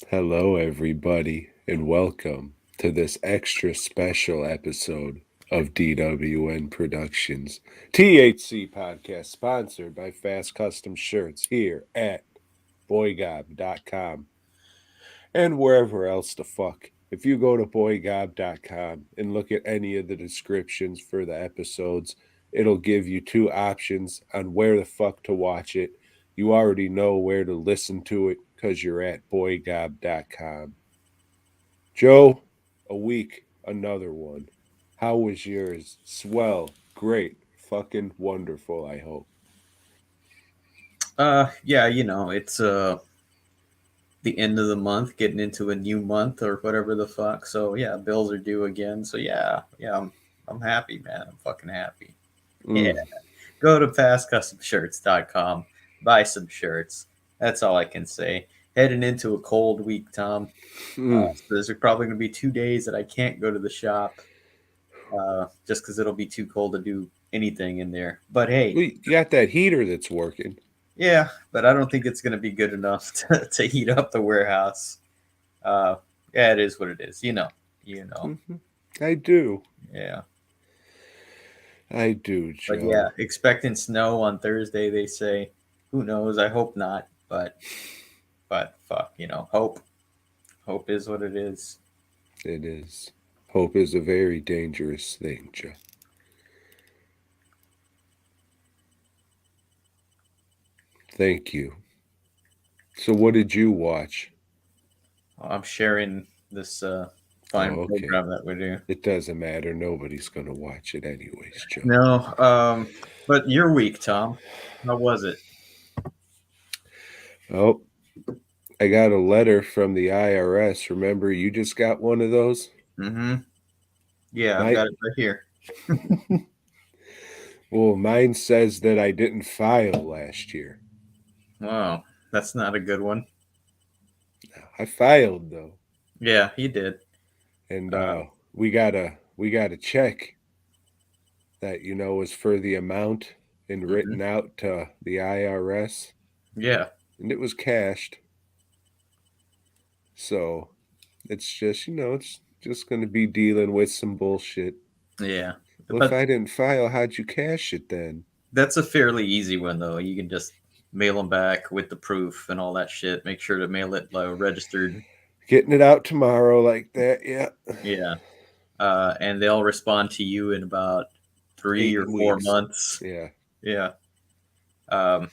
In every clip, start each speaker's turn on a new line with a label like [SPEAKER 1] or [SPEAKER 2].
[SPEAKER 1] Hello, everybody, and welcome to this extra special episode of DWN Productions THC podcast, sponsored by Fast Custom Shirts here at BOYGOB.com and wherever else the fuck. If you go to BOYGOB.com and look at any of the descriptions for the episodes, it'll give you two options on where the fuck to watch it. You already know where to listen to it because you're at BOYGOB.com. Joe, a week, another one. How was yours? Swell, great, fucking wonderful, I hope.
[SPEAKER 2] Yeah, it's the end of the month, getting into a new month or whatever the fuck. So yeah, bills are due again. So yeah, I'm happy, man. I'm fucking happy. Yeah.
[SPEAKER 1] Mm.
[SPEAKER 2] Go to fastcustomshirts.com, buy some shirts. That's all I can say. Heading into a cold week, Tom.
[SPEAKER 1] Mm.
[SPEAKER 2] So there's probably going to be 2 days that I can't go to the shop, just because it'll be too cold to do anything in there. But hey,
[SPEAKER 1] Well, you got that heater that's working.
[SPEAKER 2] yeah, but I don't think it's going to be good enough to heat up the warehouse. Uh, yeah, it is what it is. You know.
[SPEAKER 1] Mm-hmm. I do.
[SPEAKER 2] Yeah,
[SPEAKER 1] I do,
[SPEAKER 2] but yeah,
[SPEAKER 1] Joe.
[SPEAKER 2] expecting snow on Thursday. They say. Who knows? I hope not. But fuck, hope. Hope is what it is.
[SPEAKER 1] It is. Hope is a very dangerous thing, Joe. Thank you. So, what did you watch?
[SPEAKER 2] I'm sharing this fine
[SPEAKER 1] Oh, okay.
[SPEAKER 2] program that we do.
[SPEAKER 1] It doesn't matter. Nobody's going to watch it, anyways, Joe.
[SPEAKER 2] No, but your week, Tom. How was it?
[SPEAKER 1] Oh, I got a letter from the IRS. Remember, you just got one of those?
[SPEAKER 2] Mm-hmm. Yeah, I've
[SPEAKER 1] My
[SPEAKER 2] got it right here.
[SPEAKER 1] Well, mine says that I didn't file last year.
[SPEAKER 2] Wow, that's not a good one.
[SPEAKER 1] I filed though,
[SPEAKER 2] Yeah, he did.
[SPEAKER 1] and
[SPEAKER 2] Uh,
[SPEAKER 1] we got a check that was for the amount and
[SPEAKER 2] mhm.
[SPEAKER 1] written out to the IRS,
[SPEAKER 2] Yeah,
[SPEAKER 1] and it was cashed. So it's just going to be dealing with some bullshit.
[SPEAKER 2] yeah.
[SPEAKER 1] Well, if
[SPEAKER 2] But
[SPEAKER 1] I didn't file, how'd you cash it then?
[SPEAKER 2] that's a fairly easy one, though. You can just mail them back with the proof and all that shit. Make sure to mail it registered.
[SPEAKER 1] Getting it out tomorrow like that, yeah.
[SPEAKER 2] Yeah. And they'll respond to you in about 3 or 4
[SPEAKER 1] 8 weeks.
[SPEAKER 2] months.
[SPEAKER 1] Yeah.
[SPEAKER 2] Yeah. Um,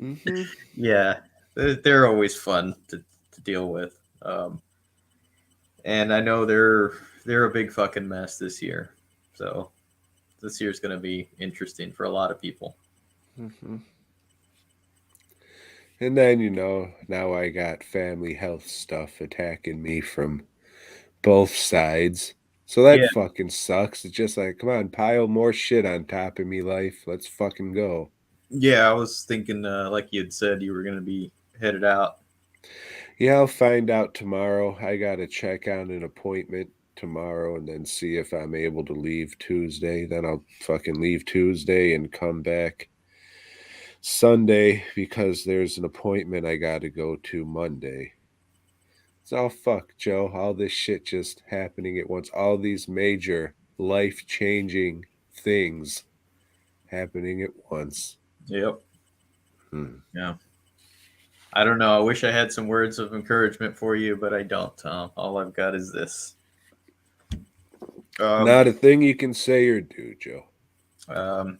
[SPEAKER 1] Mm-hmm.
[SPEAKER 2] yeah. They're always fun to deal with. Um, and I know they're a big fucking mess this year. So this year's going to be interesting for a lot of people.
[SPEAKER 1] Mm-hmm. And then, now I got family health stuff attacking me from both sides. So that
[SPEAKER 2] Yeah.
[SPEAKER 1] fucking sucks. It's just like, come on, pile more shit on top of me, life. Let's fucking go.
[SPEAKER 2] Yeah, I was thinking, like you had said, you were going to be headed out.
[SPEAKER 1] Yeah, I'll find out tomorrow. I got to check on an appointment tomorrow and then see if I'm able to leave Tuesday. Then I'll fucking leave Tuesday and come back Sunday because there's an appointment I got to go to Monday. It's all fuck, Joe. All this shit just happening at once. All these major life changing things happening at once.
[SPEAKER 2] Yep.
[SPEAKER 1] Hmm.
[SPEAKER 2] Yeah. I don't know. I wish I had some words of encouragement for you, but I don't, Tom. All I've got is this. Um,
[SPEAKER 1] Not a thing you can say or do, Joe.
[SPEAKER 2] um,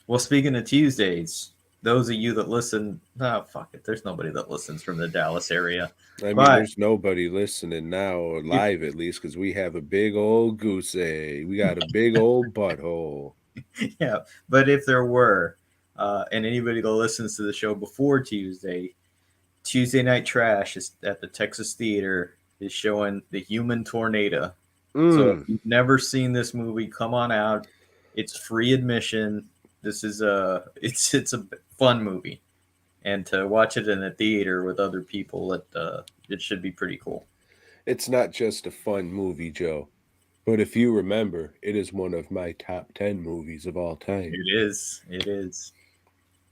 [SPEAKER 2] well, speaking of Tuesdays, those of you that listen, fuck it. There's nobody that listens from the Dallas area.
[SPEAKER 1] I mean,
[SPEAKER 2] But
[SPEAKER 1] there's nobody listening now, or
[SPEAKER 2] if,
[SPEAKER 1] live at least, because we have a big old goose egg. We got a big old butthole.
[SPEAKER 2] yeah, but if there were, and anybody that listens to the show before Tuesday, Tuesday Night Trash is at the Texas Theater is showing The Human Tornado. So if
[SPEAKER 1] Mm.
[SPEAKER 2] you've never seen this movie, come on out. It's free admission. This is a it's a fun movie, and to watch it in a theater with other people, it should be pretty cool.
[SPEAKER 1] It's not just a fun movie, Joe. But if you remember, it is one of my top 10 movies of all time.
[SPEAKER 2] It is. It is.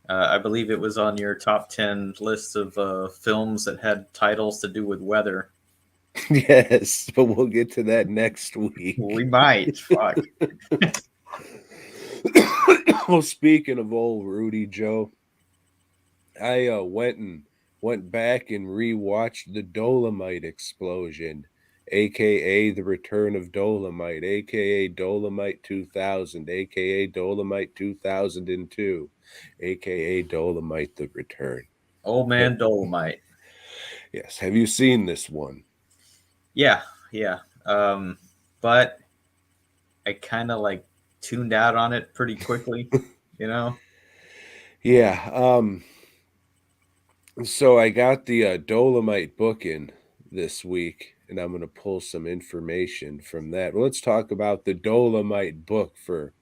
[SPEAKER 2] I believe it was on your top 10 list of films that had titles to do with weather.
[SPEAKER 1] Yes, but we'll get to that next
[SPEAKER 2] We
[SPEAKER 1] week.
[SPEAKER 2] might. Fuck.
[SPEAKER 1] Well, speaking of old Rudy Joe, I went back and rewatched the Dolemite Explosion, aka The Return of Dolemite, aka Dolemite 2000, aka Dolemite 2002, aka Dolemite The Return.
[SPEAKER 2] Old Man Dolemite.
[SPEAKER 1] Yes, have you seen this one?
[SPEAKER 2] Yeah, yeah. But I kind of like tuned out on it pretty quickly, you know?
[SPEAKER 1] Yeah, so I got the Dolemite book in this week, and I'm going to pull some information from that. Well, let's talk about the Dolemite book for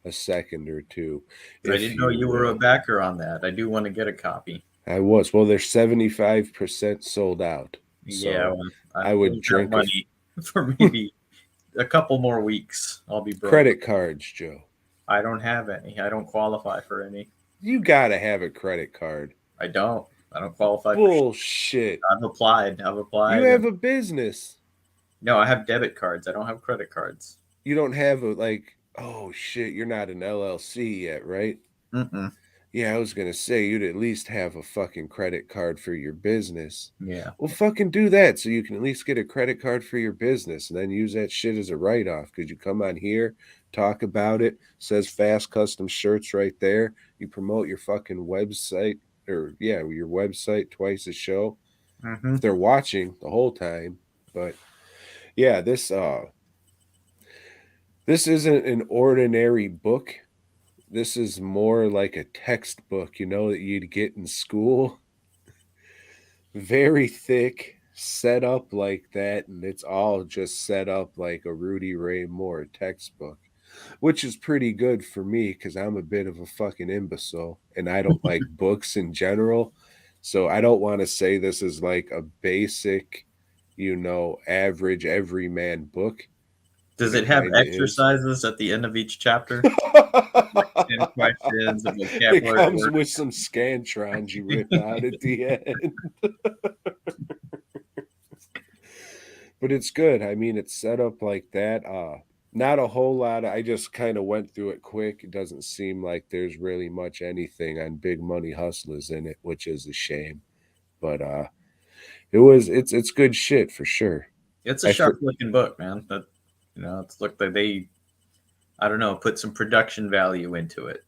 [SPEAKER 1] a second or two,
[SPEAKER 2] I
[SPEAKER 1] if
[SPEAKER 2] didn't know
[SPEAKER 1] you
[SPEAKER 2] you were a
[SPEAKER 1] will.
[SPEAKER 2] backer on that. I do want to get a copy.
[SPEAKER 1] I was. Well, they're 75% sold out.
[SPEAKER 2] Yeah,
[SPEAKER 1] So
[SPEAKER 2] well,
[SPEAKER 1] I
[SPEAKER 2] I
[SPEAKER 1] would
[SPEAKER 2] won't have
[SPEAKER 1] drink
[SPEAKER 2] money for maybe a couple more weeks. I'll be broke.
[SPEAKER 1] credit cards, Joe.
[SPEAKER 2] I don't have any. I don't qualify for any.
[SPEAKER 1] You got to have a credit card.
[SPEAKER 2] I don't. I don't qualify for shit.
[SPEAKER 1] Bullshit.
[SPEAKER 2] I've applied. I've
[SPEAKER 1] You
[SPEAKER 2] applied.
[SPEAKER 1] have a business.
[SPEAKER 2] No, I have debit cards. I don't have credit cards.
[SPEAKER 1] You don't have a, like, oh shit, you're not an LLC yet, right?
[SPEAKER 2] Mm-mm.
[SPEAKER 1] Yeah, I was gonna say you'd at least have a fucking credit card for your business.
[SPEAKER 2] Yeah.
[SPEAKER 1] Well, fucking do that so you can at least get a credit card for your business and then use that shit as a write-off. Because you come on here, talk about it, says Fast Custom Shirts right there. You promote your fucking website, or yeah, your website twice a show.
[SPEAKER 2] Mm-hmm.
[SPEAKER 1] If they're watching the whole time. But yeah, this isn't an ordinary book. This is more like a textbook, that you'd get in school. Very thick, set up like that, and it's all just set up like a Rudy Ray Moore textbook, which is pretty good for me because I'm a bit of a fucking imbecile and I don't like books in general. So I don't want to say this is like a basic, average everyman book.
[SPEAKER 2] Does
[SPEAKER 1] But
[SPEAKER 2] it
[SPEAKER 1] it
[SPEAKER 2] have
[SPEAKER 1] kind of is.
[SPEAKER 2] exercises at the end of each chapter? Like 10 questions of
[SPEAKER 1] It
[SPEAKER 2] vocabulary
[SPEAKER 1] comes
[SPEAKER 2] words?
[SPEAKER 1] with some scantrons you rip out at the end. But it's good. I mean, it's set up like that. Not a whole lot. I just kind of went through it quick. It doesn't seem like there's really much anything on Big Money Hustlers in it, which is a shame. But it's good shit for sure.
[SPEAKER 2] It's a
[SPEAKER 1] I
[SPEAKER 2] sharp
[SPEAKER 1] for,
[SPEAKER 2] looking book, man. That it's looked like they, I don't know, put some production value into it.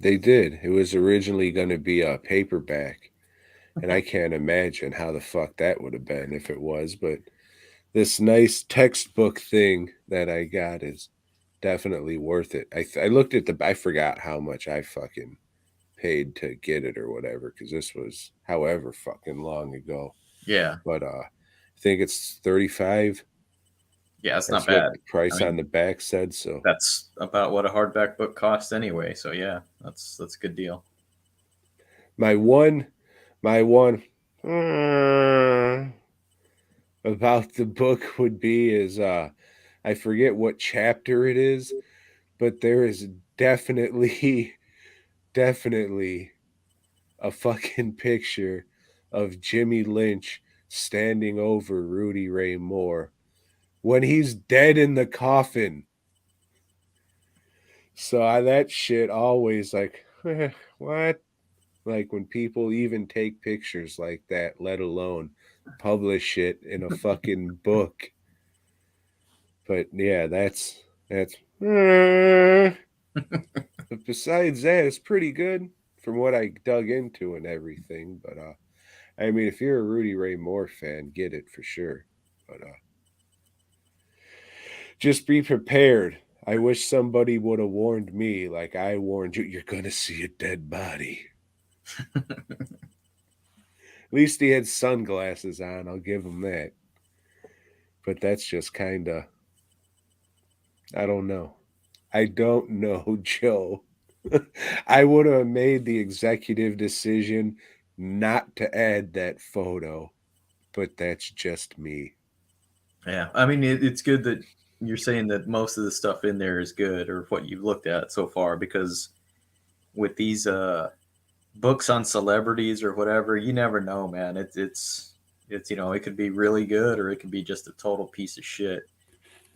[SPEAKER 1] They did. It was originally going to be a paperback, and I can't imagine how the fuck that would have been if it was. But this nice textbook thing that I got is definitely worth it. I looked at I forgot how much I fucking paid to get it or whatever, because this was however fucking long ago.
[SPEAKER 2] Yeah.
[SPEAKER 1] But I think it's 35.
[SPEAKER 2] Yeah, it's
[SPEAKER 1] That's
[SPEAKER 2] not
[SPEAKER 1] what
[SPEAKER 2] bad.
[SPEAKER 1] the price
[SPEAKER 2] I mean,
[SPEAKER 1] on the back said. So
[SPEAKER 2] that's about what a hardback book costs anyway. So yeah, that's a good deal.
[SPEAKER 1] my one about the book would be is I forget what chapter it is, but there is definitely definitely a fucking picture of Jimmy Lynch standing over Rudy Ray Moore when he's dead in the coffin. So that shit always like, what? Like when people even take pictures like that, let alone publish it in a fucking book. But yeah, that's but besides that, it's pretty good from what I dug into and everything. But I mean, if you're a Rudy Ray Moore fan, get it for sure. But just be prepared. I wish somebody would have warned me, like I warned you. You're gonna see a dead body. At least he had sunglasses on. I'll give him that. But that's just kind of. I don't know. I don't know, Joe. I would have made the executive decision not to add that photo, but that's just me.
[SPEAKER 2] Yeah, I mean it's good that you're saying that most of the stuff in there is good or what you've looked at so far because with these books on celebrities or whatever, you never know, man. It's it could be really good or it could be just a total piece of shit.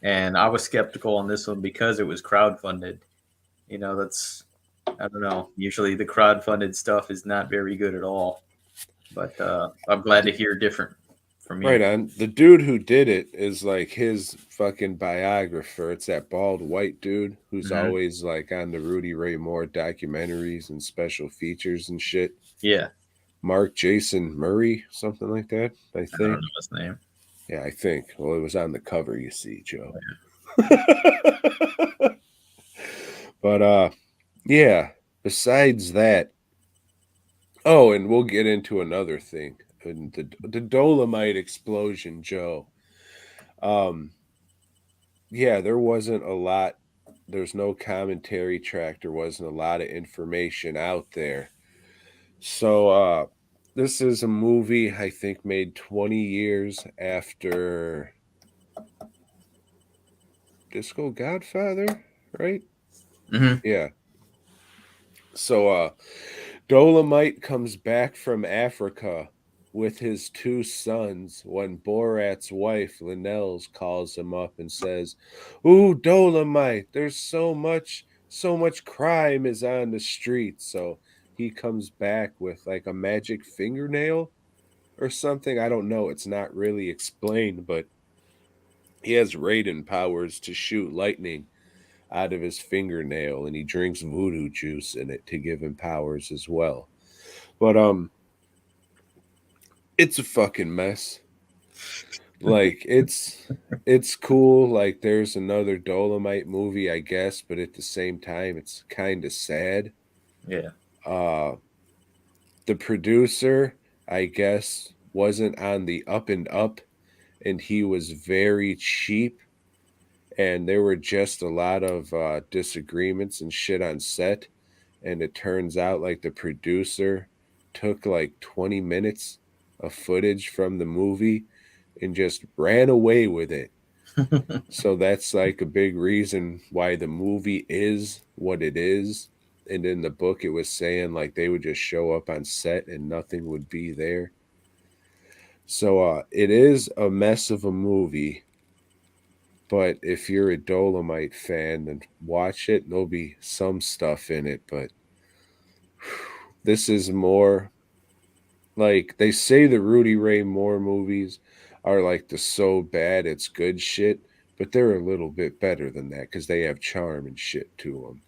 [SPEAKER 2] And I was skeptical on this one because it was crowdfunded. That's I don't know. Usually the crowdfunded stuff is not very good at all. But I'm glad to hear different from
[SPEAKER 1] Right
[SPEAKER 2] you.
[SPEAKER 1] on. The dude who did it is like his fucking biographer. It's that bald white dude who's
[SPEAKER 2] Hmm.
[SPEAKER 1] always like on the Rudy Ray Moore documentaries and special features and shit.
[SPEAKER 2] Yeah,
[SPEAKER 1] Mark Jason Murray, something like that, I
[SPEAKER 2] I don't
[SPEAKER 1] think.
[SPEAKER 2] know his name.
[SPEAKER 1] Yeah, I think. Well, it was on the cover, you see, Joe. But yeah, besides that, oh, and we'll get into another thing. And the Dolemite Explosion, Joe. Um yeah, there wasn't a lot. There's no commentary track. There wasn't a lot of information out there. So this is a movie I think made 20 years after Disco Godfather, right?
[SPEAKER 2] Hmm.
[SPEAKER 1] Yeah. So Dolomite comes back from Africa with his two sons when Borat's wife, Linnell's, calls him up and says, "Ooh, Dolomite, there's so much crime is on the street." So he comes back with like a magic fingernail or something. I don't know. It's not really explained, but he has Raiden powers to shoot lightning out of his fingernail, and he drinks voodoo juice in it to give him powers as well. But it's a fucking mess. Like it's cool. Like there's another Dolomite movie, I guess, but at the same time, it's kind of sad.
[SPEAKER 2] Yeah.
[SPEAKER 1] Uh, the producer, I guess, wasn't on the up and up, and he was very cheap. And there were just a lot of disagreements and shit on set. And it turns out like the producer took like 20 minutes of footage from the movie and just ran away with it. So that's like a big reason why the movie is what it is. And in the book, it was saying like they would just show up on set and nothing would be there. So it is a mess of a movie. But if you're a Dolomite fan, then watch it. There'll be some stuff in it, but this is more like they say the Rudy Ray Moore movies are like the so bad it's good shit, but they're a little bit better than that because they have charm and shit to them.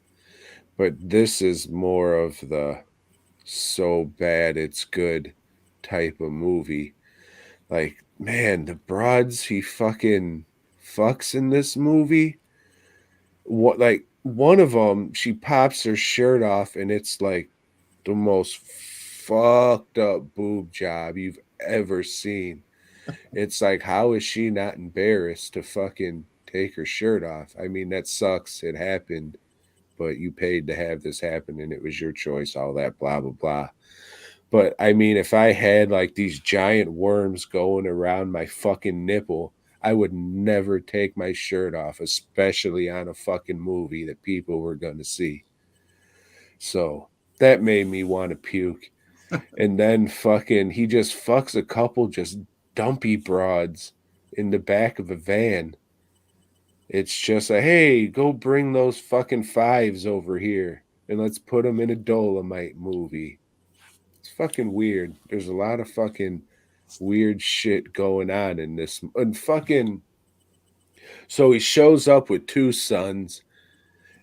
[SPEAKER 1] But this is more of the so bad it's good type of movie. Like, man, the broads he fucking fucks in this movie. What, like, one of them, she pops her shirt off and it's like the most fucked up boob job you've ever seen. It's like, how is she not embarrassed to fucking take her shirt off? I mean, that sucks. It happened, but you paid to have this happen and it was your choice, all that blah, blah, blah. But I mean, if I had like these giant worms going around my fucking nipple, I would never take my shirt off, especially on a fucking movie that people were going to see. So that made me want to puke. And then fucking he just fucks a couple just dumpy broads in the back of a van. It's just a hey, go bring those fucking fives over here and let's put them in a Dolomite movie. It's fucking weird. There's a lot of fucking weird shit going on in this. And fucking so he shows up with two sons,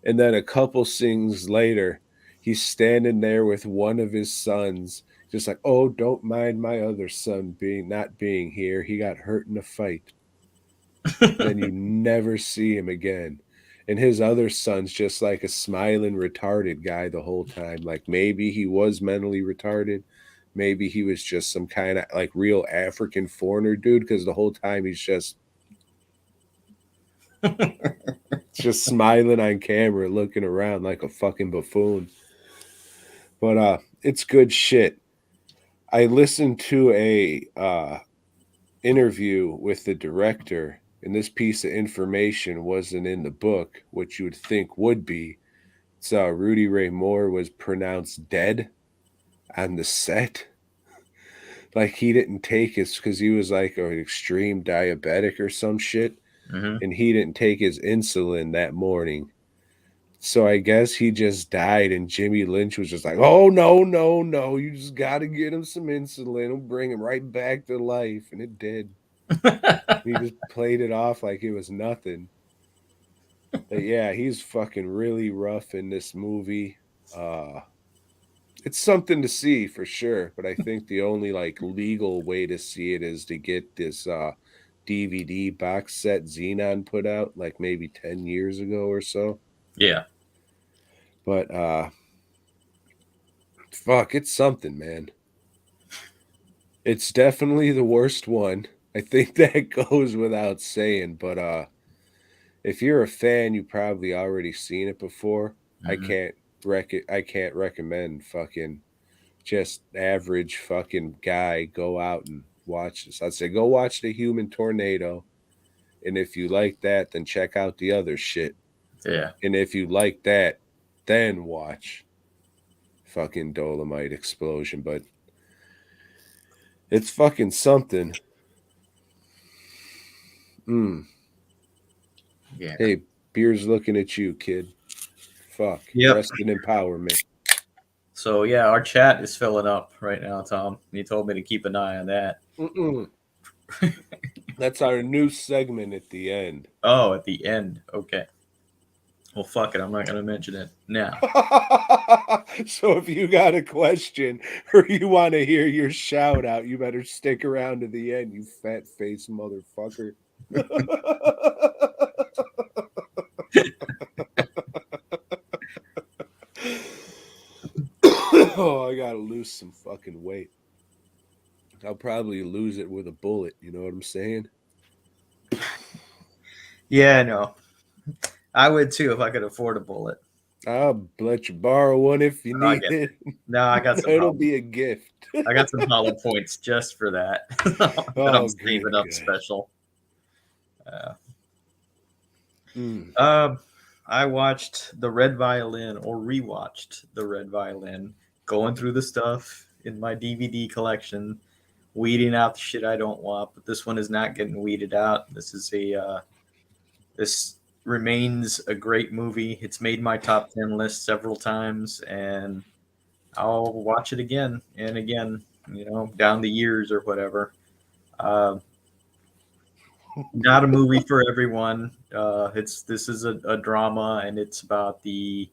[SPEAKER 1] and then a couple scenes later, he's standing there with one of his sons, just like, oh, don't mind my other son being not being here. He got hurt in a fight. Then you never see him again. And his other son's just like a smiling retarded guy the whole time. Like maybe he was mentally retarded. Maybe he was just some kind of like real African foreigner dude because the whole time he's just smiling on camera, looking around like a fucking buffoon. But it's good shit. I listened to a interview with the director, and this piece of information wasn't in the book, which you would think would be. So Rudy Ray Moore was pronounced dead on the set. Like he didn't take his, because he was like an extreme diabetic or some shit, and he didn't take his insulin that morning. So I guess he just died, and Jimmy Lynch was just like, "Oh no, no, no! You just got to get him some insulin. It'll bring him right back to life." And it did. He just played it off like it was nothing. But yeah, he's fucking really rough in this movie. It's something to see for sure, but I think the only like legal way to see it is to get this DVD box set Xenon put out like maybe 10 years ago or so.
[SPEAKER 2] Yeah.
[SPEAKER 1] But fuck, it's something, man. It's definitely the worst one. I think that goes without saying, but if you're a fan, you probably already seen it before. I can't recommend fucking just average fucking guy go out and watch this. I'd say go watch The Human Tornado, and if you like that, then check out the other shit.
[SPEAKER 2] Yeah.
[SPEAKER 1] And if you like that, then watch fucking Dolemite Explosion. But it's fucking something.
[SPEAKER 2] Yeah.
[SPEAKER 1] Hey, beer's looking at you, kid. Fuck.
[SPEAKER 2] Yep.
[SPEAKER 1] Rest in empowerment.
[SPEAKER 2] So yeah, our chat is filling up right now, Tom. You told me to keep an eye on that.
[SPEAKER 1] That's our new segment at the end.
[SPEAKER 2] Oh, at the end. Okay. Well, fuck it. I'm not going to mention it now.
[SPEAKER 1] So if you got a question or you want to hear your shout out, you better stick around to the end, you fat face motherfucker. Oh, I gotta lose some fucking weight. I'll probably lose it with a bullet. You know what I'm saying?
[SPEAKER 2] Yeah, I know. I would too if I could afford a bullet.
[SPEAKER 1] I'll let you borrow one if you need it.
[SPEAKER 2] No, I got some.
[SPEAKER 1] It'll be a gift.
[SPEAKER 2] I got some hollow points just for that. that I'm saving up special. I watched The Red Violin, or rewatched The Red Violin, going through the stuff in my DVD collection, weeding out the shit I don't want. But this one is not getting weeded out. This is this remains a great movie. It's made my top 10 list several times, and I'll watch it again and again, down the years or whatever. Not a movie for everyone. This is a drama, and it's about the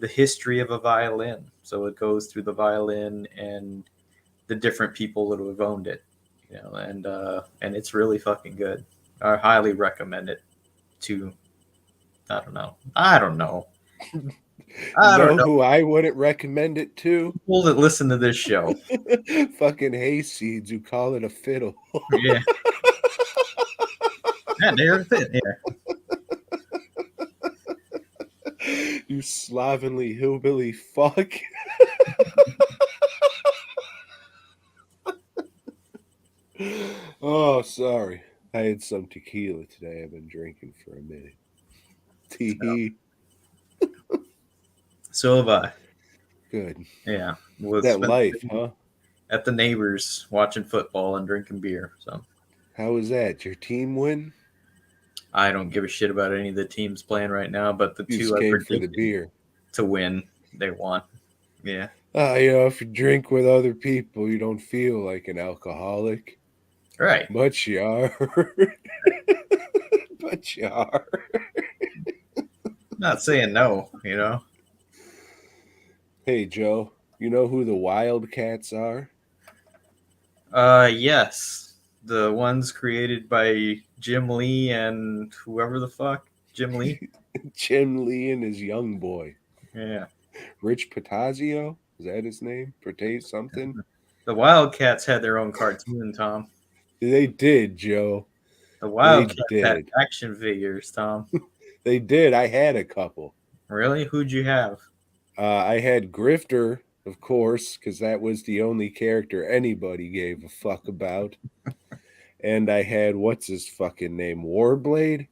[SPEAKER 2] history of a violin. So it goes through the violin and the different people that have owned it, and it's really fucking good. I highly recommend it to. I don't know. I don't know
[SPEAKER 1] who I wouldn't recommend it to?
[SPEAKER 2] People that listen to this show.
[SPEAKER 1] Fucking hayseeds who call it a fiddle.
[SPEAKER 2] Yeah. Yeah, they're fit. Yeah.
[SPEAKER 1] You slovenly hillbilly fuck. Oh, sorry. I had some tequila today. I've been drinking for a minute. Tee.
[SPEAKER 2] So have I.
[SPEAKER 1] Good.
[SPEAKER 2] Yeah.
[SPEAKER 1] That life, huh?
[SPEAKER 2] At the neighbors watching football and drinking beer. So
[SPEAKER 1] how was that? Your team win?
[SPEAKER 2] I don't give a shit about any of the teams playing right now, but the two I
[SPEAKER 1] for the beer
[SPEAKER 2] to win, they won. Yeah.
[SPEAKER 1] If you drink with other people, you don't feel like an alcoholic.
[SPEAKER 2] Right.
[SPEAKER 1] But you are. But you are.
[SPEAKER 2] Not saying no,
[SPEAKER 1] Hey, Joe, you know who the Wildcats are?
[SPEAKER 2] Yes. The ones created by Jim Lee and whoever the fuck. Jim Lee?
[SPEAKER 1] Jim Lee and his young boy.
[SPEAKER 2] Yeah.
[SPEAKER 1] Rich Patazio? Is that his name? Patazio something?
[SPEAKER 2] The Wildcats had their own cartoon, Tom.
[SPEAKER 1] They did, Joe.
[SPEAKER 2] The Wildcats had action figures, Tom.
[SPEAKER 1] They did. I had a couple.
[SPEAKER 2] Really? Who'd you have?
[SPEAKER 1] I had Grifter, of course, because that was the only character anybody gave a fuck about. And I had, what's his fucking name? Warblade?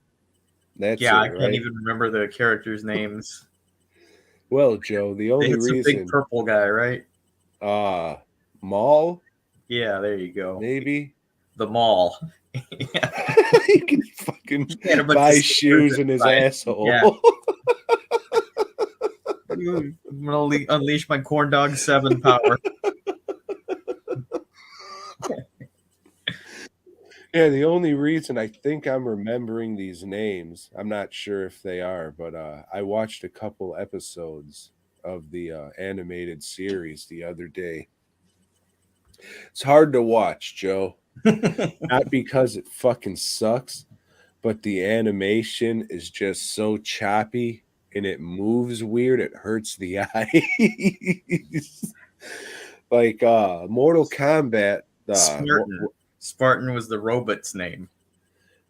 [SPEAKER 1] That's
[SPEAKER 2] I can't even remember the characters' names.
[SPEAKER 1] Well, Joe, the only reason...
[SPEAKER 2] big purple guy, right?
[SPEAKER 1] Mall,
[SPEAKER 2] Yeah, there you go.
[SPEAKER 1] maybe.
[SPEAKER 2] The mall.
[SPEAKER 1] You can fucking
[SPEAKER 2] Yeah, but
[SPEAKER 1] buy
[SPEAKER 2] the
[SPEAKER 1] shoes in his
[SPEAKER 2] inside.
[SPEAKER 1] asshole.
[SPEAKER 2] Yeah. I'm gonna unleash my corn dog 7 power.
[SPEAKER 1] Yeah, the only reason I think I'm remembering these names, I'm not sure if they are, but I watched a couple episodes of the animated series the other day. It's hard to watch, Joe. Not because it fucking sucks, but the animation is just so choppy and it moves weird, it hurts the eyes. Like Mortal Kombat,
[SPEAKER 2] Spartan. Spartan was the robot's name.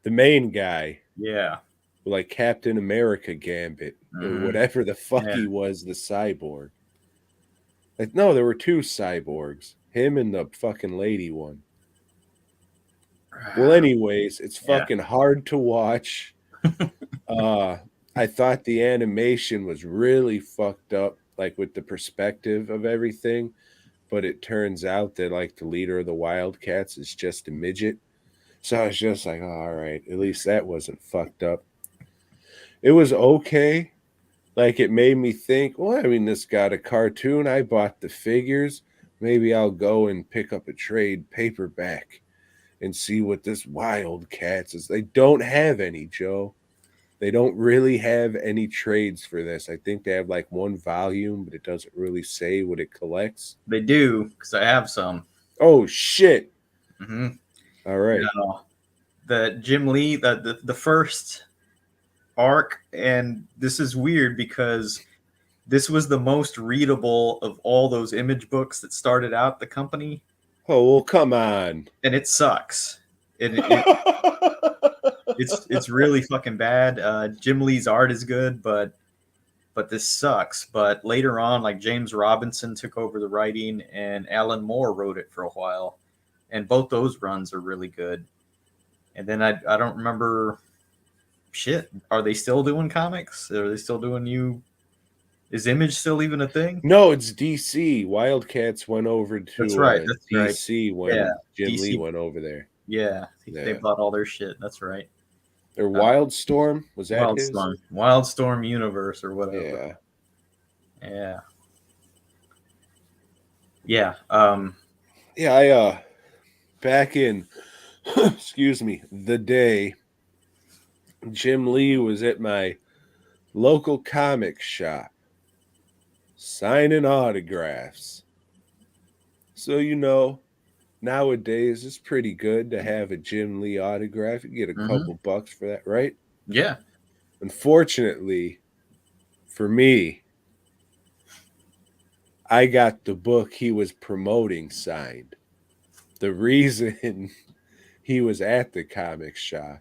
[SPEAKER 1] the main guy,
[SPEAKER 2] Yeah.
[SPEAKER 1] like Captain America Gambit, or whatever the fuck
[SPEAKER 2] Yeah.
[SPEAKER 1] he was, the cyborg. Like, no, there were two cyborgs, him and the fucking lady one. Well, anyways, it's fucking hard to watch. I thought the animation was really fucked up, like with the perspective of everything, but it turns out that like the leader of the Wildcats is just a midget. So I was just like, oh, all right, at least that wasn't fucked up. It was okay. Like it made me think, well, I mean, this got a cartoon. I bought the figures. Maybe I'll go and pick up a trade paperback and see what this Wildcats is. They don't have any, Joe. They don't really have any trades for this. I think they have like one volume, but it doesn't really say what it collects.
[SPEAKER 2] They do, because I have some.
[SPEAKER 1] Oh, shit.
[SPEAKER 2] Mm-hmm.
[SPEAKER 1] All right.
[SPEAKER 2] No. The Jim Lee, the first arc, and this is weird because this was the most readable of all those Image books that started out the company.
[SPEAKER 1] Oh, well, come on.
[SPEAKER 2] And it sucks. It's really fucking bad. Jim Lee's art is good, but this sucks. But later on, like James Robinson took over the writing, and Alan Moore wrote it for a while, and both those runs are really good. And then I don't remember shit. Are they still doing comics? Are they still doing you? Is Image still even a thing?
[SPEAKER 1] No, it's DC. Wildcats went over to
[SPEAKER 2] That's right. That's
[SPEAKER 1] DC
[SPEAKER 2] right.
[SPEAKER 1] when Jim
[SPEAKER 2] DC.
[SPEAKER 1] Lee went over there.
[SPEAKER 2] Yeah, they bought all their shit. That's right.
[SPEAKER 1] Or Wildstorm, was that his?
[SPEAKER 2] Wildstorm Universe or whatever.
[SPEAKER 1] Yeah.
[SPEAKER 2] Yeah.
[SPEAKER 1] Yeah, I back in excuse me, the day Jim Lee was at my local comic shop signing autographs. So, you know, nowadays it's pretty good to have a Jim Lee autograph. You get a couple bucks for that, right?
[SPEAKER 2] Yeah.
[SPEAKER 1] Unfortunately, for me, I got the book he was promoting signed. The reason he was at the comic shop,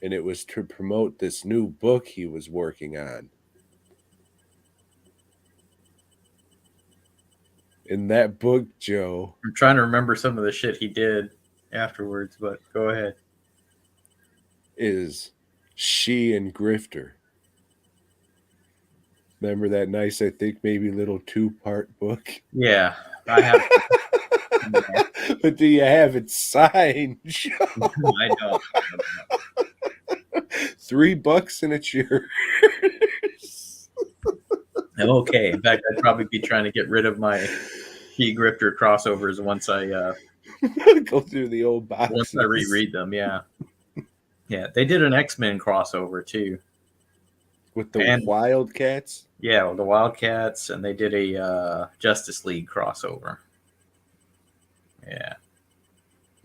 [SPEAKER 1] and it was to promote this new book he was working on. In that book, Joe,
[SPEAKER 2] I'm trying to remember some of the shit he did afterwards, but go ahead.
[SPEAKER 1] is She and Grifter. Remember that nice, I think, maybe little 2-part book?
[SPEAKER 2] Yeah, I have.
[SPEAKER 1] But do you have it signed?
[SPEAKER 2] I don't.
[SPEAKER 1] $3 and it's yours.
[SPEAKER 2] Okay. In fact, I'd probably be trying to get rid of my Key Grifter crossovers once I
[SPEAKER 1] go through the old box.
[SPEAKER 2] Once I reread them. Yeah. Yeah, they did an X-Men crossover too.
[SPEAKER 1] With the Wildcats?
[SPEAKER 2] Yeah, with the Wildcats, and they did a Justice League crossover. Yeah.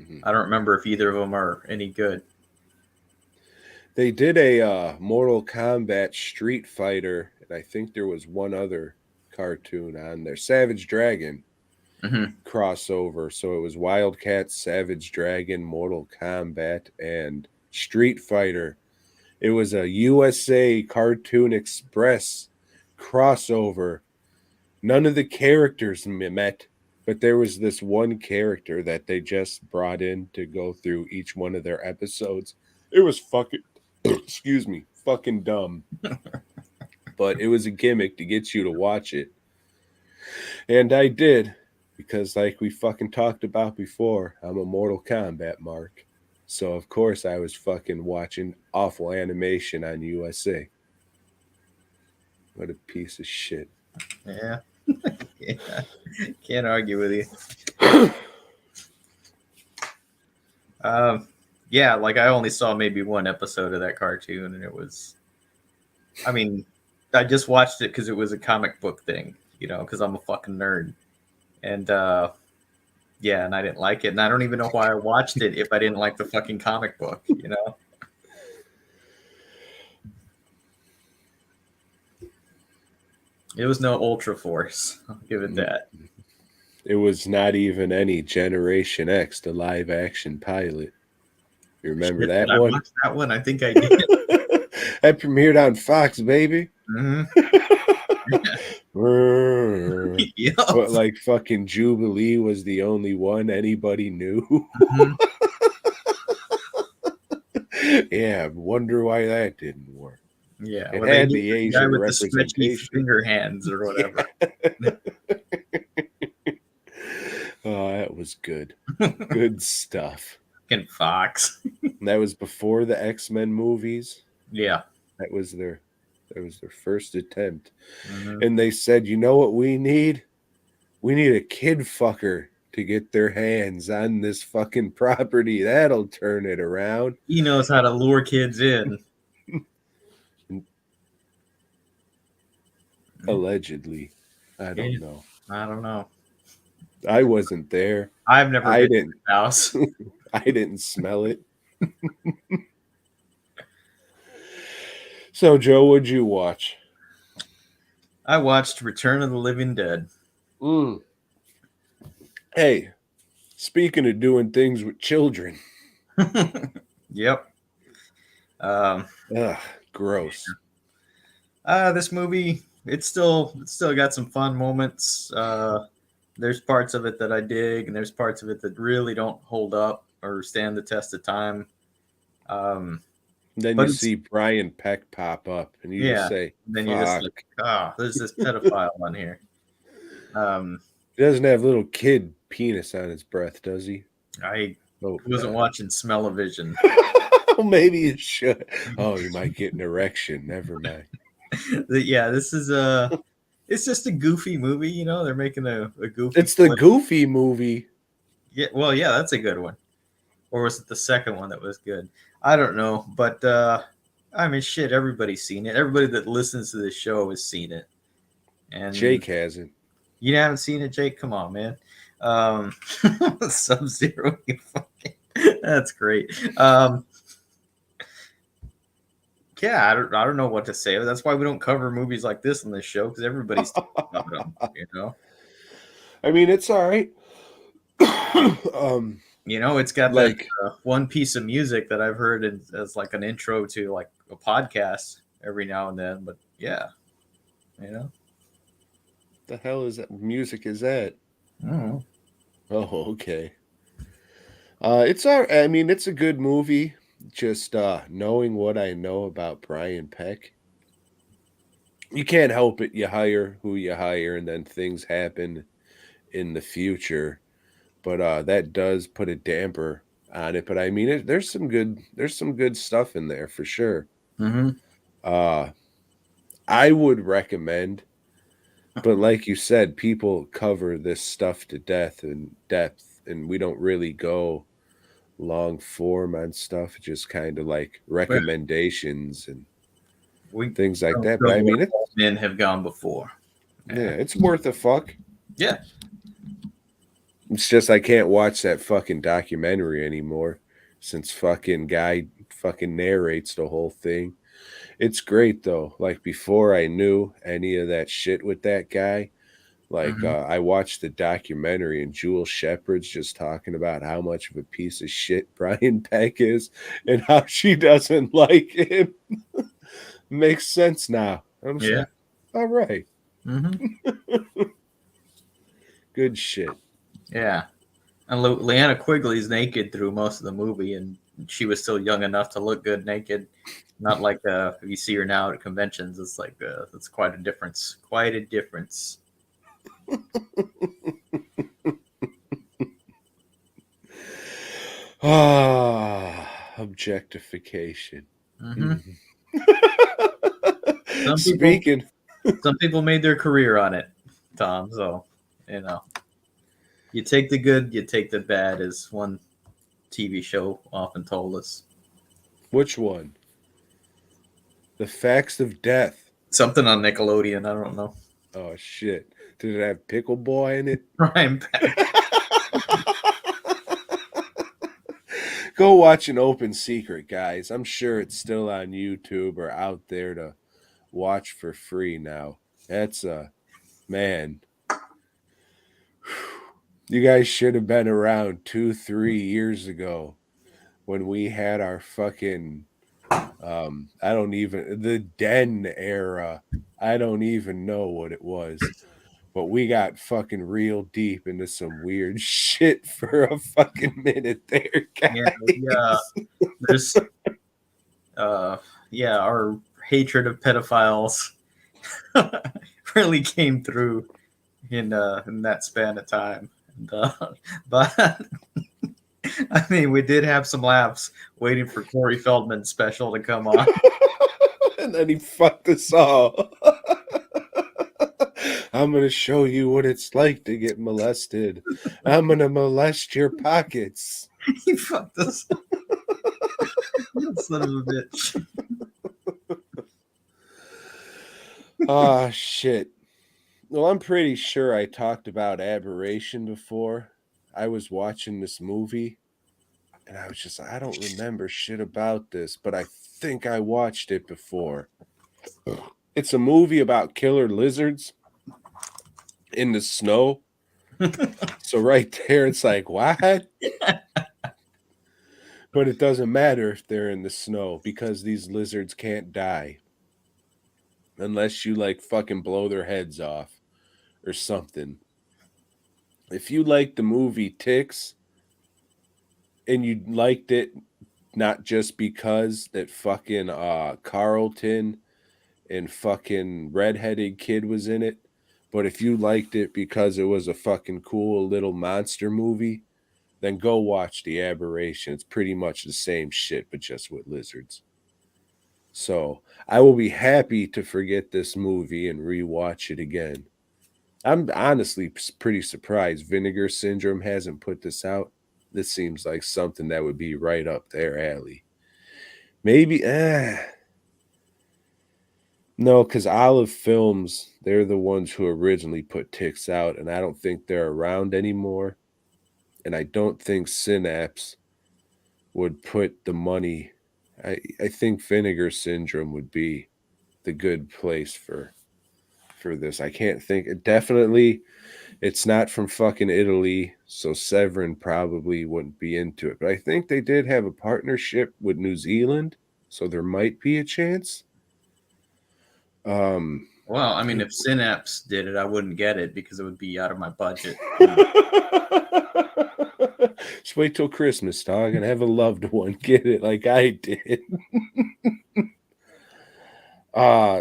[SPEAKER 2] Mm-hmm. I don't remember if either of them are any good.
[SPEAKER 1] They did a Mortal Kombat Street Fighter, and I think there was one other cartoon on there. Savage Dragon crossover. So it was Wildcats, Savage Dragon, Mortal Kombat, and Street Fighter. It was a USA Cartoon Express crossover. None of the characters met, but there was this one character that they just brought in to go through each one of their episodes. It was fucking, excuse me, fucking dumb. But it was a gimmick to get you to watch it. And I did. Because like we fucking talked about before, I'm a Mortal Kombat mark. So of course I was fucking watching awful animation on USA. What a piece of shit.
[SPEAKER 2] Yeah. Yeah. Can't argue with you. Yeah, like I only saw maybe one episode of that cartoon, and it was, I mean, I just watched it because it was a comic book thing, because I'm a fucking nerd. And yeah, and I didn't like it. And I don't even know why I watched it if I didn't like the fucking comic book. It was no Ultra Force. I'll give it that.
[SPEAKER 1] It was not even any Generation X, the live action pilot. You remember
[SPEAKER 2] Shit,
[SPEAKER 1] that
[SPEAKER 2] did I
[SPEAKER 1] one?
[SPEAKER 2] watched that one. I think I did.
[SPEAKER 1] That premiered on Fox, baby.
[SPEAKER 2] Mm-hmm. Yep.
[SPEAKER 1] But like fucking Jubilee was the only one anybody knew.
[SPEAKER 2] Mhm.
[SPEAKER 1] Yeah, I wonder why that didn't work.
[SPEAKER 2] Yeah,
[SPEAKER 1] It
[SPEAKER 2] well, they
[SPEAKER 1] had
[SPEAKER 2] knew
[SPEAKER 1] the
[SPEAKER 2] the guy
[SPEAKER 1] Asian
[SPEAKER 2] with the stretchy
[SPEAKER 1] representation.
[SPEAKER 2] finger hands or whatever.
[SPEAKER 1] Oh, that was good. Good stuff.
[SPEAKER 2] Fucking Fox.
[SPEAKER 1] That was before the X-Men movies.
[SPEAKER 2] Yeah.
[SPEAKER 1] That was their first attempt.
[SPEAKER 2] Mhm.
[SPEAKER 1] And they said, you know what we need? We need a kid fucker to get their hands on this fucking property. That'll turn it around.
[SPEAKER 2] He knows how to lure kids in.
[SPEAKER 1] Allegedly. I don't
[SPEAKER 2] Yeah.
[SPEAKER 1] know.
[SPEAKER 2] I don't know.
[SPEAKER 1] I wasn't there.
[SPEAKER 2] I've never
[SPEAKER 1] I
[SPEAKER 2] been
[SPEAKER 1] didn't.
[SPEAKER 2] to the house.
[SPEAKER 1] I didn't smell it. So, Joe, what'd you watch?
[SPEAKER 2] I watched Return of the Living Dead.
[SPEAKER 1] Hey, speaking of doing things with children.
[SPEAKER 2] Yep.
[SPEAKER 1] Ugh, gross.
[SPEAKER 2] This movie, it's still got some fun moments. There's parts of it that I dig, and there's parts of it that really don't hold up or stand the test of time.
[SPEAKER 1] Then
[SPEAKER 2] But
[SPEAKER 1] you
[SPEAKER 2] it's-
[SPEAKER 1] see Brian Peck pop up, and you just
[SPEAKER 2] Yeah.
[SPEAKER 1] say,
[SPEAKER 2] then
[SPEAKER 1] fuck.
[SPEAKER 2] you're just like, there's this pedophile on here.
[SPEAKER 1] He doesn't have little kid penis on his breath, does he?
[SPEAKER 2] I
[SPEAKER 1] Oh,
[SPEAKER 2] wasn't watching Smell-O-Vision.
[SPEAKER 1] Maybe you should. Oh, you might get an erection. Never mind.
[SPEAKER 2] Yeah, this is it's just a goofy movie, They're making a goofy.
[SPEAKER 1] It's the
[SPEAKER 2] flick.
[SPEAKER 1] Goofy movie.
[SPEAKER 2] Yeah, well, yeah, that's a good one. Or was it the second one that was good? I don't know, but I mean, shit, everybody's seen it. Everybody that listens to this show has seen it. And
[SPEAKER 1] Jake hasn't.
[SPEAKER 2] you haven't seen it, Jake? Come on, man. Sub-Zero, you fucking. That's great. Yeah, I don't know what to say. That's why we don't cover movies like this on this show, because everybody's talking about them.
[SPEAKER 1] I mean, it's all right.
[SPEAKER 2] It's got
[SPEAKER 1] like
[SPEAKER 2] that one piece of music that I've heard as like an intro to like a podcast every now and then. But yeah,
[SPEAKER 1] the hell is that music? Is that?
[SPEAKER 2] I don't know.
[SPEAKER 1] Oh, okay. It's all. I mean, it's a good movie. Just knowing what I know about Brian Peck, you can't help it. You hire who you hire, and then things happen in the future. But that does put a damper on it. But I mean, there's some good stuff in there for sure.
[SPEAKER 2] Mm-hmm.
[SPEAKER 1] I would recommend, but like you said, people cover this stuff to death and depth, and we don't really go long form on stuff, just kind of like recommendations and things like that. But I mean,
[SPEAKER 2] men have gone before.
[SPEAKER 1] Yeah, it's worth a fuck.
[SPEAKER 2] Yeah.
[SPEAKER 1] It's just I can't watch that fucking documentary anymore since fucking guy fucking narrates the whole thing. It's great though. Like before I knew any of that shit with that guy, like I watched the documentary and Jewel Shepard's just talking about how much of a piece of shit Brian Peck is and how she doesn't like him. Makes sense now. I'm saying, all right.
[SPEAKER 2] Mm-hmm.
[SPEAKER 1] Good shit.
[SPEAKER 2] Yeah. And Leanna Quigley's naked through most of the movie, and she was still young enough to look good naked. Not like if you see her now at conventions, it's like it's quite a difference. Quite a difference.
[SPEAKER 1] Objectification.
[SPEAKER 2] Mm-hmm.
[SPEAKER 1] Speaking,
[SPEAKER 2] Some people made their career on it, Tom. So, you take the good, you take the bad, as one TV show often told us.
[SPEAKER 1] which one? The Facts of Death.
[SPEAKER 2] Something on Nickelodeon. I don't know.
[SPEAKER 1] Oh shit! Did it have Pickle Boy in it?
[SPEAKER 2] Ryan Peck.
[SPEAKER 1] Go watch An Open Secret, guys. I'm sure it's still on YouTube or out there to watch for free now. That's man. You guys should have been around 2-3 years ago when we had our fucking I don't even the den era. I don't even know what it was. But we got fucking real deep into some weird shit for a fucking minute there, guys.
[SPEAKER 2] Yeah, there's our hatred of pedophiles really came through in that span of time. And, but I mean, we did have some laughs waiting for Corey Feldman's special to come on.
[SPEAKER 1] And then he fucked us all. I'm going to show you what it's like to get molested. I'm going to molest your pockets.
[SPEAKER 2] He fucked us. Son of a bitch.
[SPEAKER 1] Oh, shit. Well, I'm pretty sure I talked about Aberration before. I was watching this movie, and I was just, I don't remember shit about this, but I think I watched it before. It's a movie about killer lizards in the snow. So right there, it's like, what? But it doesn't matter if they're in the snow because these lizards can't die. Unless you like fucking blow their heads off or something. If you like the movie Ticks and you liked it not just because that fucking Carlton and fucking redheaded kid was in it, but if you liked it because it was a fucking cool little monster movie, then go watch The Aberration. It's pretty much the same shit, but just with lizards. So I will be happy to forget this movie and rewatch it again. I'm honestly pretty surprised Vinegar Syndrome hasn't put this out. This seems like something that would be right up their alley. Maybe, no, because Olive Films, they're the ones who originally put Ticks out, and I don't think they're around anymore. And I don't think Synapse would put the money. I think Vinegar Syndrome would be the good place for this. I can't think. Definitely, it's not from fucking Italy, so Severin probably wouldn't be into it. But I think they did have a partnership with New Zealand, so there might be a chance.
[SPEAKER 2] Well, I mean, if Synapse did it, I wouldn't get it because it would be out of my budget.
[SPEAKER 1] Just wait till Christmas, dog, and have a loved one get it like I did.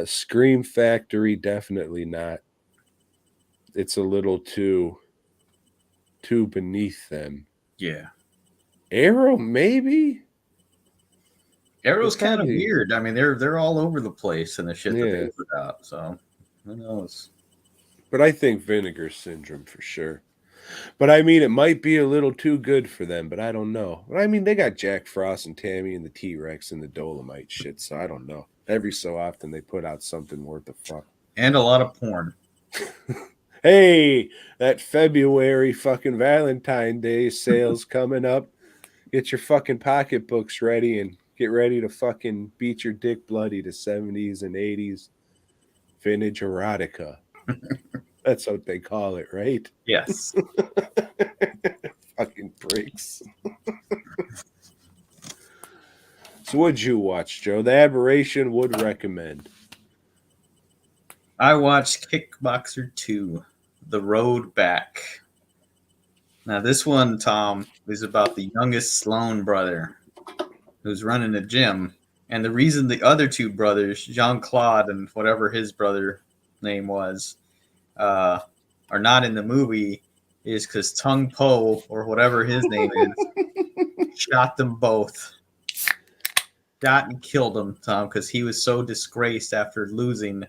[SPEAKER 1] Scream Factory, definitely not. It's a little too beneath them.
[SPEAKER 2] Yeah.
[SPEAKER 1] Arrow, maybe?
[SPEAKER 2] Arrow's kind of weird. I mean, they're all over the place in the shit that they put out. So who knows?
[SPEAKER 1] But I think Vinegar Syndrome for sure. But I mean, it might be a little too good for them, but I don't know. But I mean, they got Jack Frost and Tammy and the T-Rex and the Dolemite shit, so I don't know. Every so often they put out something worth a fuck.
[SPEAKER 2] And a lot of porn.
[SPEAKER 1] Hey, that February fucking Valentine Day sale's coming up. Get your fucking pocketbooks ready and get ready to fucking beat your dick bloody to 70s and 80s vintage erotica. That's what they call it, right?
[SPEAKER 2] Yes.
[SPEAKER 1] Fucking pricks. So what'd you watch, Joe? The Aberration would recommend.
[SPEAKER 2] I watched Kickboxer 2, The Road Back. Now, this one, Tom, is about the youngest Sloan brother who's running a gym. And the reason the other two brothers, Jean-Claude and whatever his brother name was, are not in the movie is because Tung Po, or whatever his name is, shot them both. Shot and killed him, Tom, because he was so disgraced after losing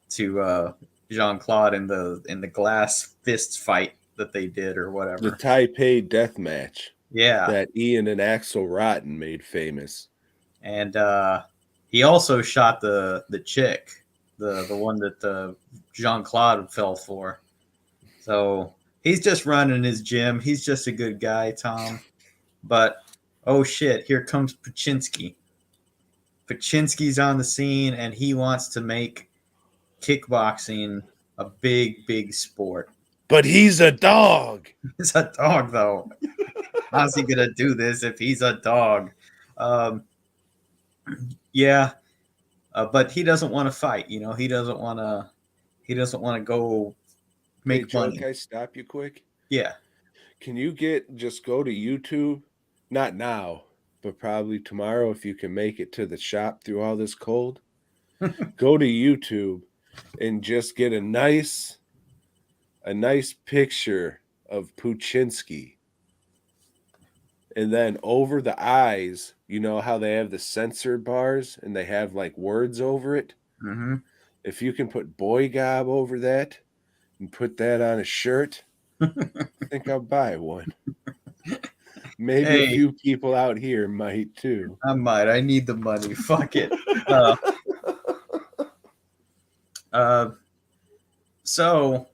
[SPEAKER 2] to Jean-Claude in the glass fists fight that they did or whatever.
[SPEAKER 1] The Taipei death match.
[SPEAKER 2] Yeah.
[SPEAKER 1] That Ian and Axel Rotten made famous.
[SPEAKER 2] And he also shot the chick, the one that Jean-Claude fell for. So he's just running his gym. He's just a good guy, Tom. But, oh shit, here comes Pachinski. Pachinski's on the scene, and he wants to make kickboxing a big, big sport.
[SPEAKER 1] But he's a dog.
[SPEAKER 2] He's a dog, though. How's he gonna do this if he's a dog? Yeah, but he doesn't want to fight. You know, he doesn't want to go make money.
[SPEAKER 1] Can I stop you quick?
[SPEAKER 2] Yeah.
[SPEAKER 1] Can you just go to YouTube? Not now, but probably tomorrow if you can make it to the shop through all this cold. Go to YouTube and just get a nice picture of Puchinski. And then over the eyes, you know how they have the censored bars and they have like words over it?
[SPEAKER 2] Mm-hmm.
[SPEAKER 1] If you can put BOYGOB over that and put that on a shirt, I think I'll buy one. Maybe a few people out here might too.
[SPEAKER 2] I might. I need the money. Fuck it. So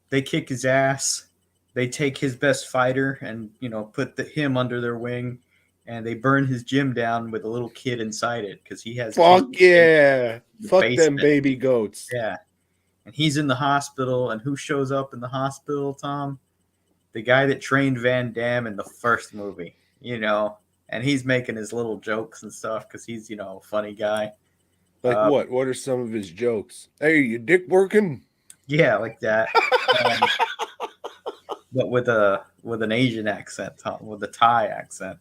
[SPEAKER 2] they kick his ass. They take his best fighter and, you know, put him under their wing, and they burn his gym down with a little kid inside it because he has.
[SPEAKER 1] Fuck yeah! Fuck them baby goats.
[SPEAKER 2] Yeah, and he's in the hospital. And who shows up in the hospital, Tom? The guy that trained Van Damme in the first movie. You know, and he's making his little jokes and stuff because he's, you know, a funny guy.
[SPEAKER 1] Like what? What are some of his jokes? Hey, you dick working?
[SPEAKER 2] Yeah, like that. But with an Asian accent, Tom, with a Thai accent.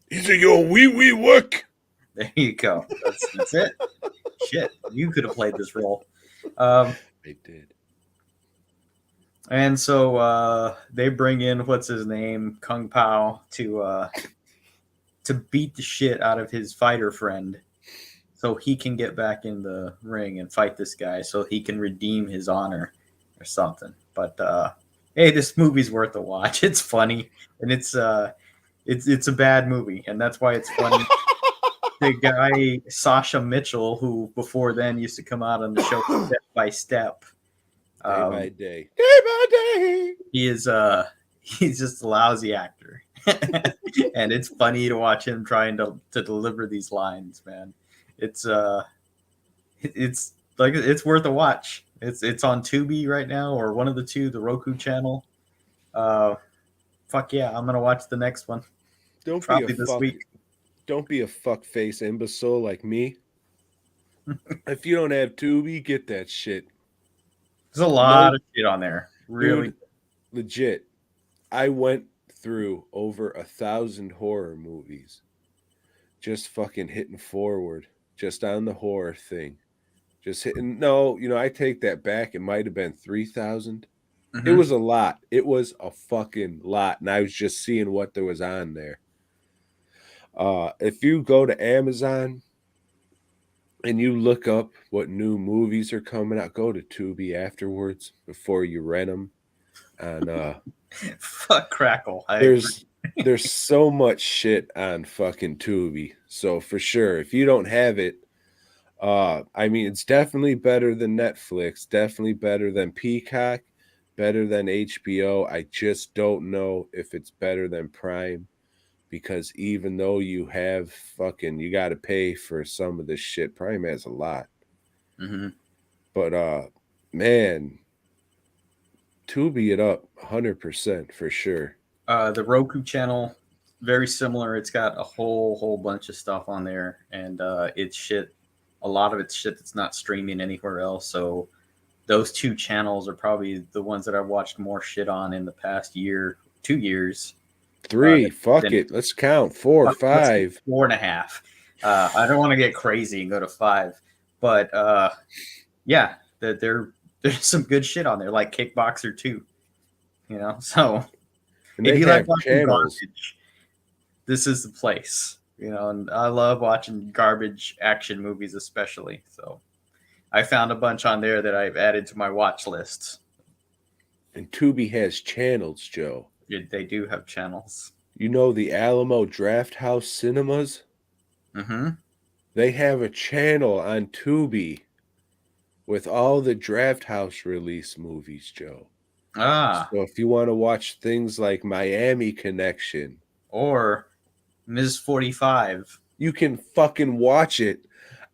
[SPEAKER 1] Is it your wee work?
[SPEAKER 2] There you go. That's it. Shit, you could have played this role.
[SPEAKER 1] I did.
[SPEAKER 2] And so they bring in what's his name, Kung Pao, to beat the shit out of his fighter friend, so he can get back in the ring and fight this guy, so he can redeem his honor or something. But hey, this movie's worth a watch. It's funny, and it's a bad movie, and that's why it's funny. The guy Sasha Mitchell, who before then used to come out on the show Step by Step,
[SPEAKER 1] day by day,
[SPEAKER 2] he's just a lousy actor, and it's funny to watch him trying to deliver these lines. Man, it's worth a watch. It's on Tubi right now, or one of the two, the Roku channel. Fuck yeah, I'm gonna watch the next one. Probably this week.
[SPEAKER 1] Don't be a fuckface imbecile like me. If you don't have Tubi, get that shit.
[SPEAKER 2] There's a lot of shit on there. Really,
[SPEAKER 1] dude, legit. I went through over 1,000 horror movies, just fucking hitting forward, just on the horror thing. Just hitting. No, you know, I take that back. It might have been 3,000. Mm-hmm. It was a lot. It was a fucking lot. And I was just seeing what there was on there. If you go to Amazon and you look up what new movies are coming out, go to Tubi afterwards before you rent them. And
[SPEAKER 2] fuck Crackle.
[SPEAKER 1] There's so much shit on fucking Tubi. So for sure, if you don't have it, I mean, it's definitely better than Netflix, definitely better than Peacock, better than HBO. I just don't know if it's better than Prime, because even though you have you got to pay for some of this shit, Prime has a lot.
[SPEAKER 2] Mm-hmm.
[SPEAKER 1] But man, Tubi it up 100% for sure.
[SPEAKER 2] The Roku channel, very similar. It's got a whole bunch of stuff on there, and it's shit. A lot of it's shit that's not streaming anywhere else. So those two channels are probably the ones that I've watched more shit on in the past year, 2 years.
[SPEAKER 1] 3, fuck it. Let's count. 4, 5.
[SPEAKER 2] 4.5. I don't want to get crazy and go to 5. But yeah, there's some good shit on there, like Kickboxer 2. You know, so
[SPEAKER 1] and if you like watching garbage,
[SPEAKER 2] this is the place. And I love watching garbage action movies, especially. So I found a bunch on there that I've added to my watch list.
[SPEAKER 1] And Tubi has channels, Joe.
[SPEAKER 2] They do have channels.
[SPEAKER 1] You know the Alamo Draft House Cinemas?
[SPEAKER 2] Mm-hmm.
[SPEAKER 1] They have a channel on Tubi with all the Draft House release movies, Joe.
[SPEAKER 2] Ah.
[SPEAKER 1] So if you want to watch things like Miami Connection
[SPEAKER 2] Or Ms. 45.
[SPEAKER 1] you can fucking watch it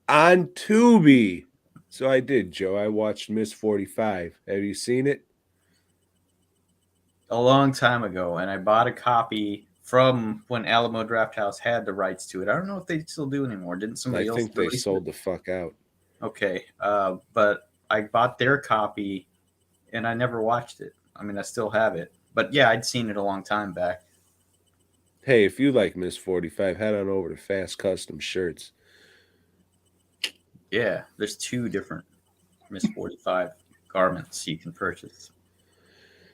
[SPEAKER 1] on Tubi. So I did, Joe. I watched Miss 45. Have you seen it?
[SPEAKER 2] A long time ago, and I bought a copy from when Alamo Drafthouse had the rights to it. I don't know if they still do anymore. Didn't somebody else?
[SPEAKER 1] I think they
[SPEAKER 2] release
[SPEAKER 1] sold
[SPEAKER 2] it?
[SPEAKER 1] the fuck out.
[SPEAKER 2] Okay, but I bought their copy, and I never watched it. I mean, I still have it, but yeah, I'd seen it a long time back.
[SPEAKER 1] Hey, if you like Miss 45, head on over to Fast Custom Shirts.
[SPEAKER 2] Yeah, there's 2 different Miss 45 garments you can purchase.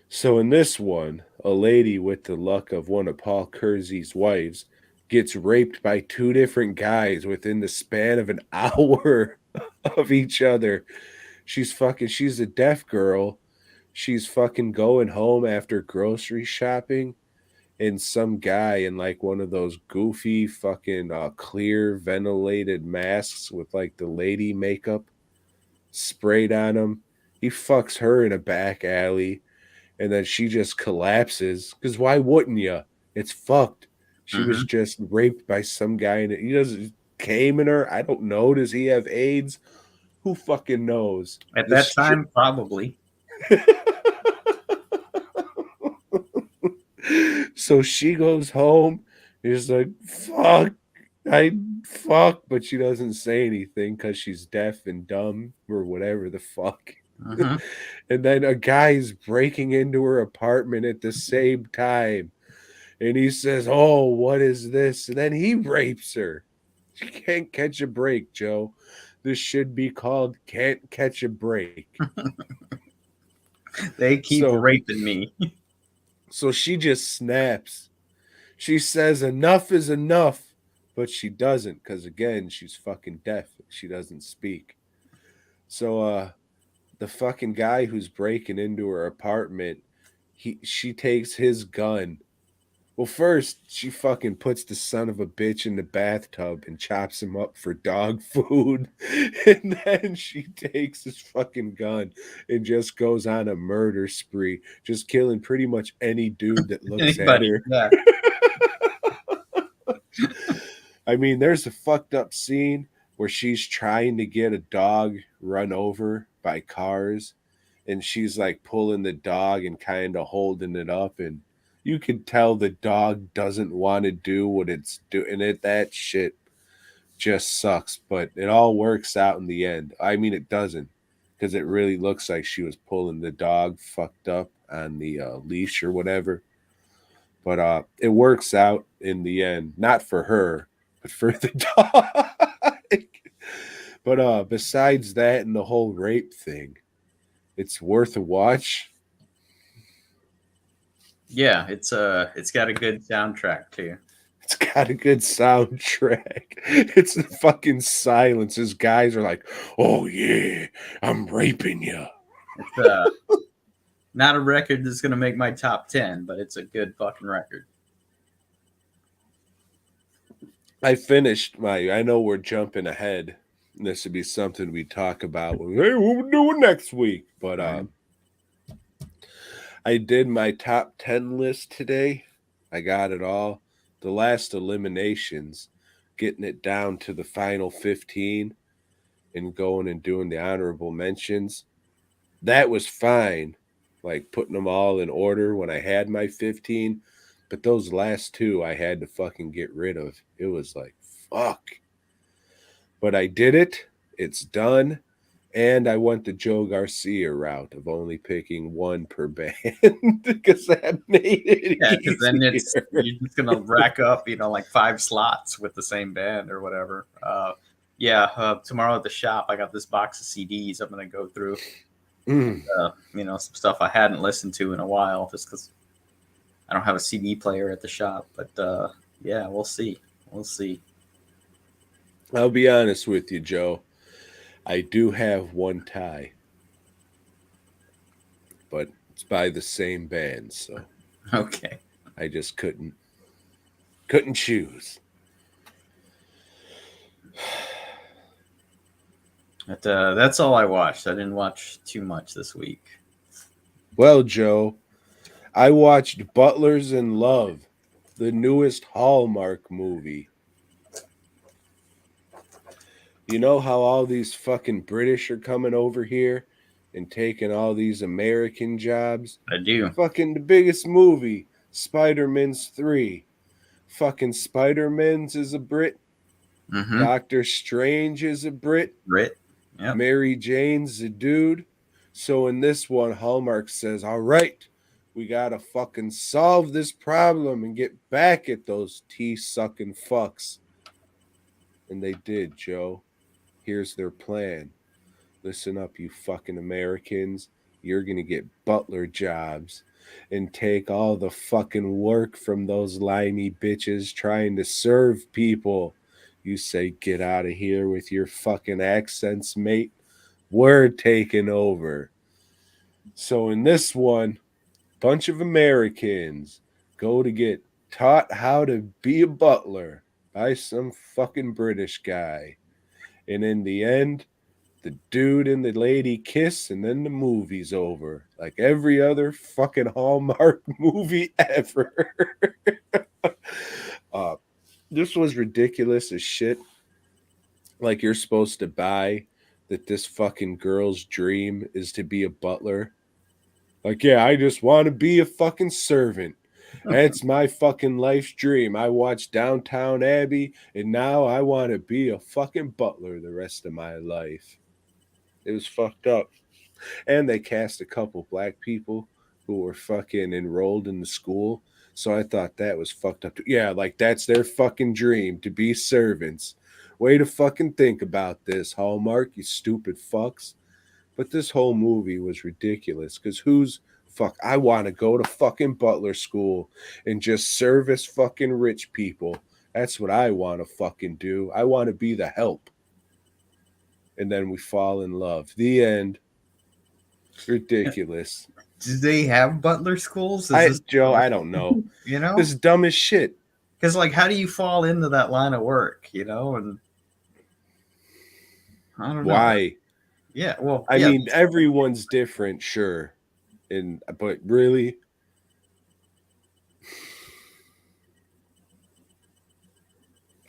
[SPEAKER 1] So in this one, a lady with the luck of one of Paul Kersey's wives gets raped by 2 different guys within the span of an hour of each other. She's a deaf girl. She's fucking going home after grocery shopping, and some guy in like one of those goofy fucking clear ventilated masks with like the lady makeup sprayed on him. He fucks her in a back alley, and then she just collapses. Because why wouldn't you? It's fucked. She was just raped by some guy, and he doesn't came in her. I don't know. Does he have AIDS? Who fucking knows?
[SPEAKER 2] At that time, probably.
[SPEAKER 1] So she goes home. She's like, fuck. But she doesn't say anything because she's deaf and dumb or whatever the fuck. And then a guy's breaking into her apartment at the same time. And he says, oh, what is this? And then he rapes her. She can't catch a break, Joe. This should be called Can't Catch a Break.
[SPEAKER 2] They keep raping me.
[SPEAKER 1] So she just snaps. She says enough is enough, but she doesn't because, again, she's fucking deaf. She doesn't speak. So the fucking guy who's breaking into her apartment, she takes his gun. Well, first, she fucking puts the son of a bitch in the bathtub and chops him up for dog food. And then she takes his fucking gun and just goes on a murder spree, just killing pretty much any dude that looks at her.
[SPEAKER 2] Yeah.
[SPEAKER 1] I mean, there's a fucked up scene where she's trying to get a dog run over by cars, and she's like pulling the dog and kind of holding it up, and you can tell the dog doesn't want to do what it's doing. That shit just sucks, but it all works out in the end. I mean, it doesn't, because it really looks like she was pulling the dog fucked up on the leash or whatever. But it works out in the end, not for her, but for the dog. But besides that and the whole rape thing, it's worth a watch.
[SPEAKER 2] Yeah, it's got a good soundtrack too.
[SPEAKER 1] It's got a good soundtrack. It's the fucking silence. His guys are like, "Oh yeah, I'm raping you."
[SPEAKER 2] It's not a record that's gonna make my top 10, but it's a good fucking record.
[SPEAKER 1] I finished I know we're jumping ahead. This would be something we talk about. Hey, what we're doing next week? But I did my top 10 list today. I got it all. The last eliminations, getting it down to the final 15 and going and doing the honorable mentions. That was fine, like putting them all in order when I had my 15. But those last 2 I had to fucking get rid of. It was like, fuck. But I did it. It's done. And I went the Joe Garcia route of only picking 1 per band because that made it
[SPEAKER 2] Yeah, because then you're just gonna rack up, like 5 slots with the same band or whatever. Tomorrow at the shop, I got this box of CDs. I'm gonna go through, some stuff I hadn't listened to in a while, just because I don't have a CD player at the shop. But Yeah, we'll see. We'll see.
[SPEAKER 1] I'll be honest with you, Joe. I do have one tie, but it's by the same band, so
[SPEAKER 2] Okay.
[SPEAKER 1] I just couldn't choose.
[SPEAKER 2] But, that's all I watched. I didn't watch too much this week.
[SPEAKER 1] Well, Joe, I watched Butlers in Love, the newest Hallmark movie. You know how all these fucking British are coming over here and taking all these American jobs?
[SPEAKER 2] I do.
[SPEAKER 1] Fucking the biggest movie, Spider-Man's 3. Fucking Spider-Man's is a Brit.
[SPEAKER 2] Mm-hmm.
[SPEAKER 1] Doctor Strange is a Brit.
[SPEAKER 2] Brit. Yep.
[SPEAKER 1] Mary Jane's a dude. So in this one, Hallmark says, all right, we gotta fucking solve this problem and get back at those tea-sucking fucks. And they did, Joe. Here's their plan. Listen up, you fucking Americans. You're gonna get butler jobs and take all the fucking work from those limey bitches trying to serve people. You say, get out of here with your fucking accents, mate. We're taking over. So in this one, bunch of Americans go to get taught how to be a butler by some fucking British guy. And in the end, the dude and the lady kiss, and then the movie's over. Like every other fucking Hallmark movie ever. This was ridiculous as shit. Like you're supposed to buy that this fucking girl's dream is to be a butler. Like, yeah, I just want to be a fucking servant. That's my fucking life's dream. I watched Downtown Abbey, and now I want to be a fucking butler the rest of my life. It was fucked up. And they cast a couple black people who were fucking enrolled in the school. So I thought that was fucked up too. Yeah, like that's their fucking dream, to be servants. Way to fucking think about this, Hallmark, you stupid fucks. But this whole movie was ridiculous because I want to go to fucking butler school and just service fucking rich people. That's what I want to fucking do. I want to be the help. And then we fall in love. The end. Ridiculous.
[SPEAKER 2] Do they have butler schools?
[SPEAKER 1] Joe, I don't know.
[SPEAKER 2] You know,
[SPEAKER 1] This is dumb as shit.
[SPEAKER 2] because like, how do you fall into that line of work? You know, and I don't know
[SPEAKER 1] Why?
[SPEAKER 2] Yeah, well,
[SPEAKER 1] I mean, everyone's different, sure, but really,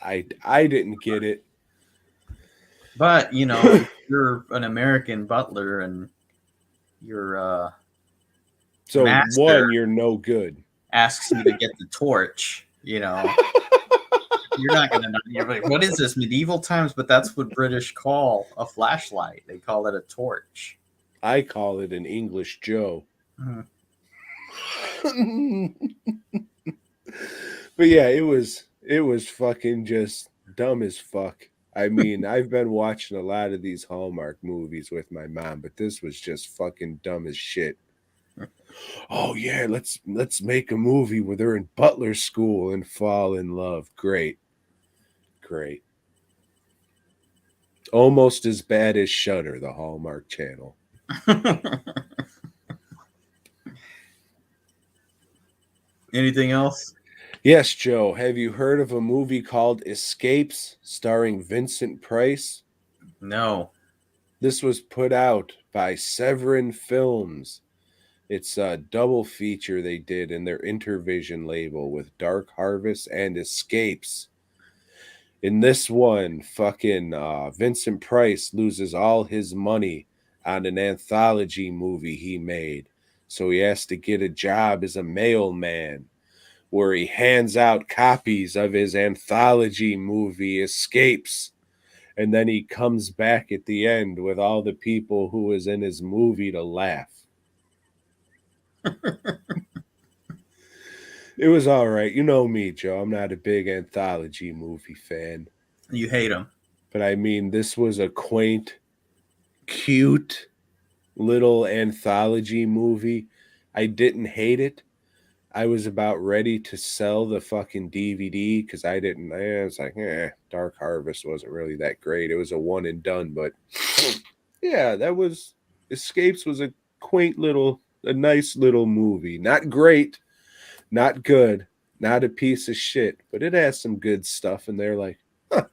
[SPEAKER 1] I didn't get it.
[SPEAKER 2] But you know, if you're an American butler and your
[SPEAKER 1] So
[SPEAKER 2] master
[SPEAKER 1] one, you're no good.
[SPEAKER 2] asks you to get the torch, you know, you're not gonna know. You're like, what is this, medieval times? But that's what British call a flashlight. They call it a torch.
[SPEAKER 1] I call it an English Joe.
[SPEAKER 2] Mhm.
[SPEAKER 1] But yeah, it was fucking just dumb as fuck. I mean, I've been watching a lot of these Hallmark movies with my mom, but this was just fucking dumb as shit. Oh yeah, let's make a movie where they're in butler school and fall in love. Great. Almost as bad as Shudder, the Hallmark channel.
[SPEAKER 2] Anything else?
[SPEAKER 1] Yes, Joe. Have you heard of a movie called Escapes starring Vincent Price?
[SPEAKER 2] No.
[SPEAKER 1] This was put out by Severin Films. It's a double feature they did in their Intervision label with Dark Harvest and Escapes. In this one, fucking Vincent Price loses all his money on an anthology movie he made. So he has to get a job as a mailman where he hands out copies of his anthology movie Escapes. And then he comes back at the end with all the people who was in his movie to laugh. It was all right. You know me, Joe. I'm not a big anthology movie fan.
[SPEAKER 2] You hate them.
[SPEAKER 1] But I mean, this was a quaint, cute little anthology movie. I didn't hate it. I was about ready to sell the fucking DVD because I was like, Dark Harvest wasn't really that great. It was a one and done, but yeah, Escapes was a nice little movie. Not great, not good, not a piece of shit, but it has some good stuff in there. Like, huh,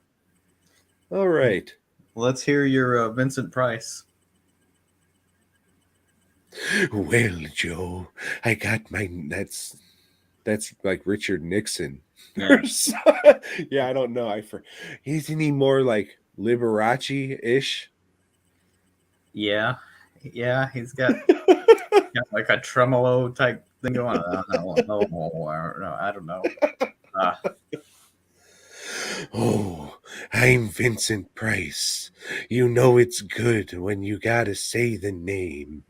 [SPEAKER 1] all right.
[SPEAKER 2] Let's hear your Vincent Price.
[SPEAKER 1] Well, Joe, I got that's like Richard Nixon.
[SPEAKER 2] Yeah.
[SPEAKER 1] Yeah, I don't know. Isn't he more like Liberace-ish?
[SPEAKER 2] Yeah. Yeah, he's got like a tremolo type thing going on. No, I don't know.
[SPEAKER 1] Oh, I'm Vincent Price. You know it's good when you gotta say the name.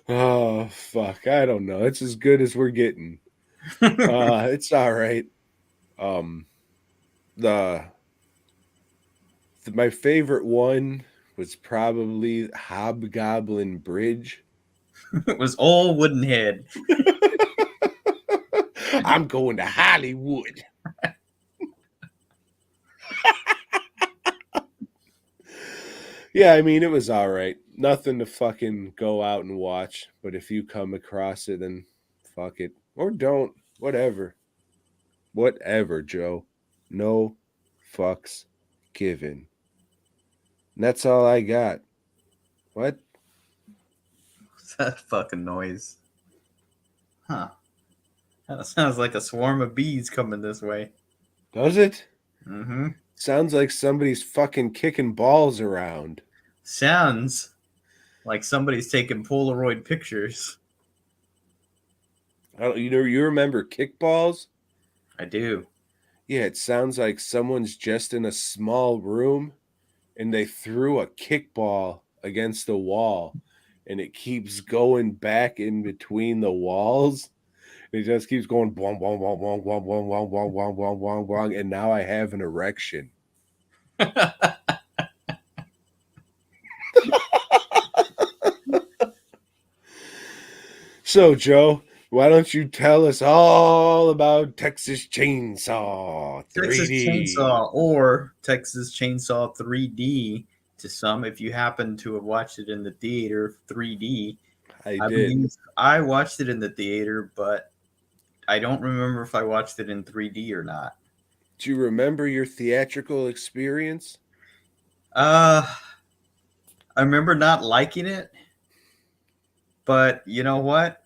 [SPEAKER 1] Oh, fuck. I don't know. It's as good as we're getting. It's all right. Um, my favorite one was probably Hobgoblin Bridge.
[SPEAKER 2] It was all wooden head.
[SPEAKER 1] I'm going to Hollywood. Yeah, I mean, it was all right. Nothing to fucking go out and watch. But if you come across it, then fuck it. Or don't. Whatever. Whatever, Joe. No fucks given. And that's all I got. What?
[SPEAKER 2] What's that fucking noise? Huh. That sounds like a swarm of bees coming this way.
[SPEAKER 1] Does it?
[SPEAKER 2] Mm-hmm.
[SPEAKER 1] Sounds like somebody's fucking kicking balls around.
[SPEAKER 2] Sounds like somebody's taking Polaroid pictures.
[SPEAKER 1] You remember kickballs?
[SPEAKER 2] I do.
[SPEAKER 1] Yeah, it sounds like someone's just in a small room and they threw a kickball against the wall and it keeps going back in between the walls. It just keeps going bong bong bong bong bong bong bong bong bong bong bong bong, and now I have an erection. So, Joe, why don't you tell us all about Texas Chainsaw 3D?
[SPEAKER 2] Texas Chainsaw or Texas Chainsaw 3D to some, if you happen to have watched it in the theater 3D.
[SPEAKER 1] I did.
[SPEAKER 2] believe I watched it in the theater, but I don't remember if I watched it in 3D or not.
[SPEAKER 1] Do you remember your theatrical experience?
[SPEAKER 2] I remember not liking it, but you know what?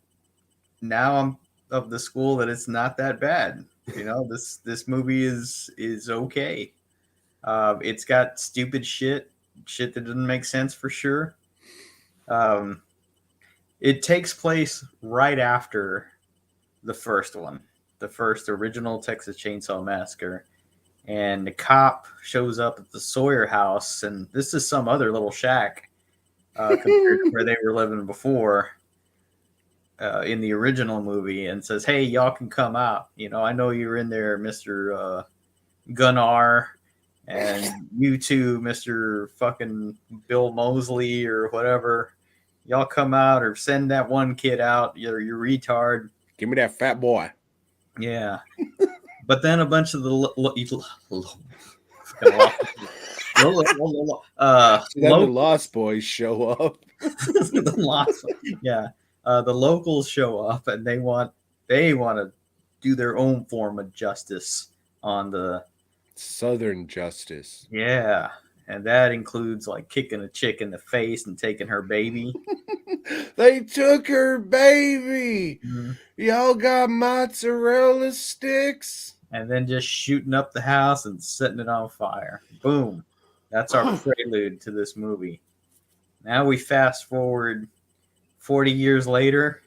[SPEAKER 2] Now I'm of the school that it's not that bad. You know, this movie is okay. It's got stupid shit that doesn't make sense for sure. It takes place right after the first one, the first original Texas Chainsaw Massacre. And the cop shows up at the Sawyer house, and this is some other little shack compared to where they were living before in the original movie, and says, "Hey, y'all can come out. You know, I know you're in there, Mister Gunnar, and you too, Mister fucking Bill Mosley or whatever. Y'all come out or send that one kid out. You're retard.
[SPEAKER 1] Give me that fat boy."
[SPEAKER 2] Yeah." But then a bunch of the
[SPEAKER 1] the Lost Boys show up.
[SPEAKER 2] The locals show up and they want to do their own form of justice on the
[SPEAKER 1] Southern justice.
[SPEAKER 2] Yeah, and that includes like kicking a chick in the face and taking her baby.
[SPEAKER 1] They took her baby.
[SPEAKER 2] Mm-hmm.
[SPEAKER 1] Y'all got mozzarella sticks?
[SPEAKER 2] And then just shooting up the house and setting it on fire. Boom. That's our prelude to this movie. Now we fast forward 40 years later,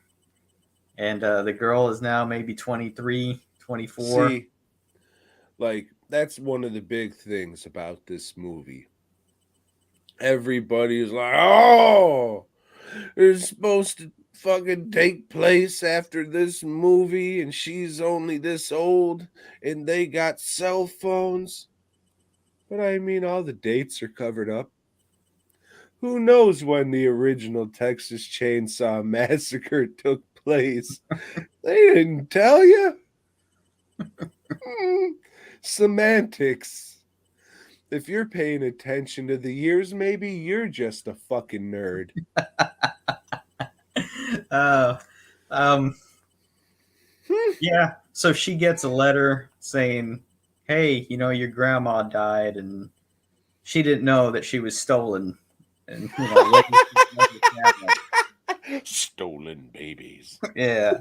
[SPEAKER 2] and the girl is now maybe 23, 24.
[SPEAKER 1] See, like, that's one of the big things about this movie. Everybody is like, oh, it's supposed to fucking take place after this movie, and she's only this old, and they got cell phones. But I mean, all the dates are covered up. Who knows when the original Texas Chainsaw Massacre took place? They didn't tell you. Semantics. If you're paying attention to the years, maybe you're just a fucking nerd.
[SPEAKER 2] Um, yeah. So she gets a letter saying, "Hey, your grandma died, and she didn't know that she was stolen." And
[SPEAKER 1] Stolen babies.
[SPEAKER 2] yeah.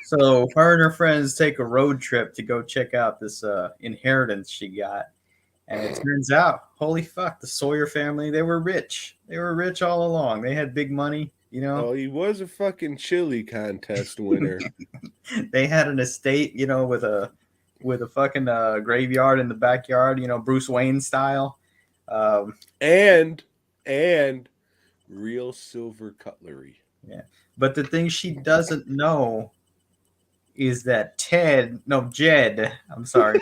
[SPEAKER 2] So her and her friends take a road trip to go check out this inheritance she got. And it turns out, holy fuck, the Sawyer family, they were rich. They were rich all along. They had big money,
[SPEAKER 1] Oh, he was a fucking chili contest winner.
[SPEAKER 2] They had an estate, with a fucking graveyard in the backyard, Bruce Wayne style.
[SPEAKER 1] And real silver cutlery.
[SPEAKER 2] Yeah. But the thing she doesn't know is that Jed, I'm sorry.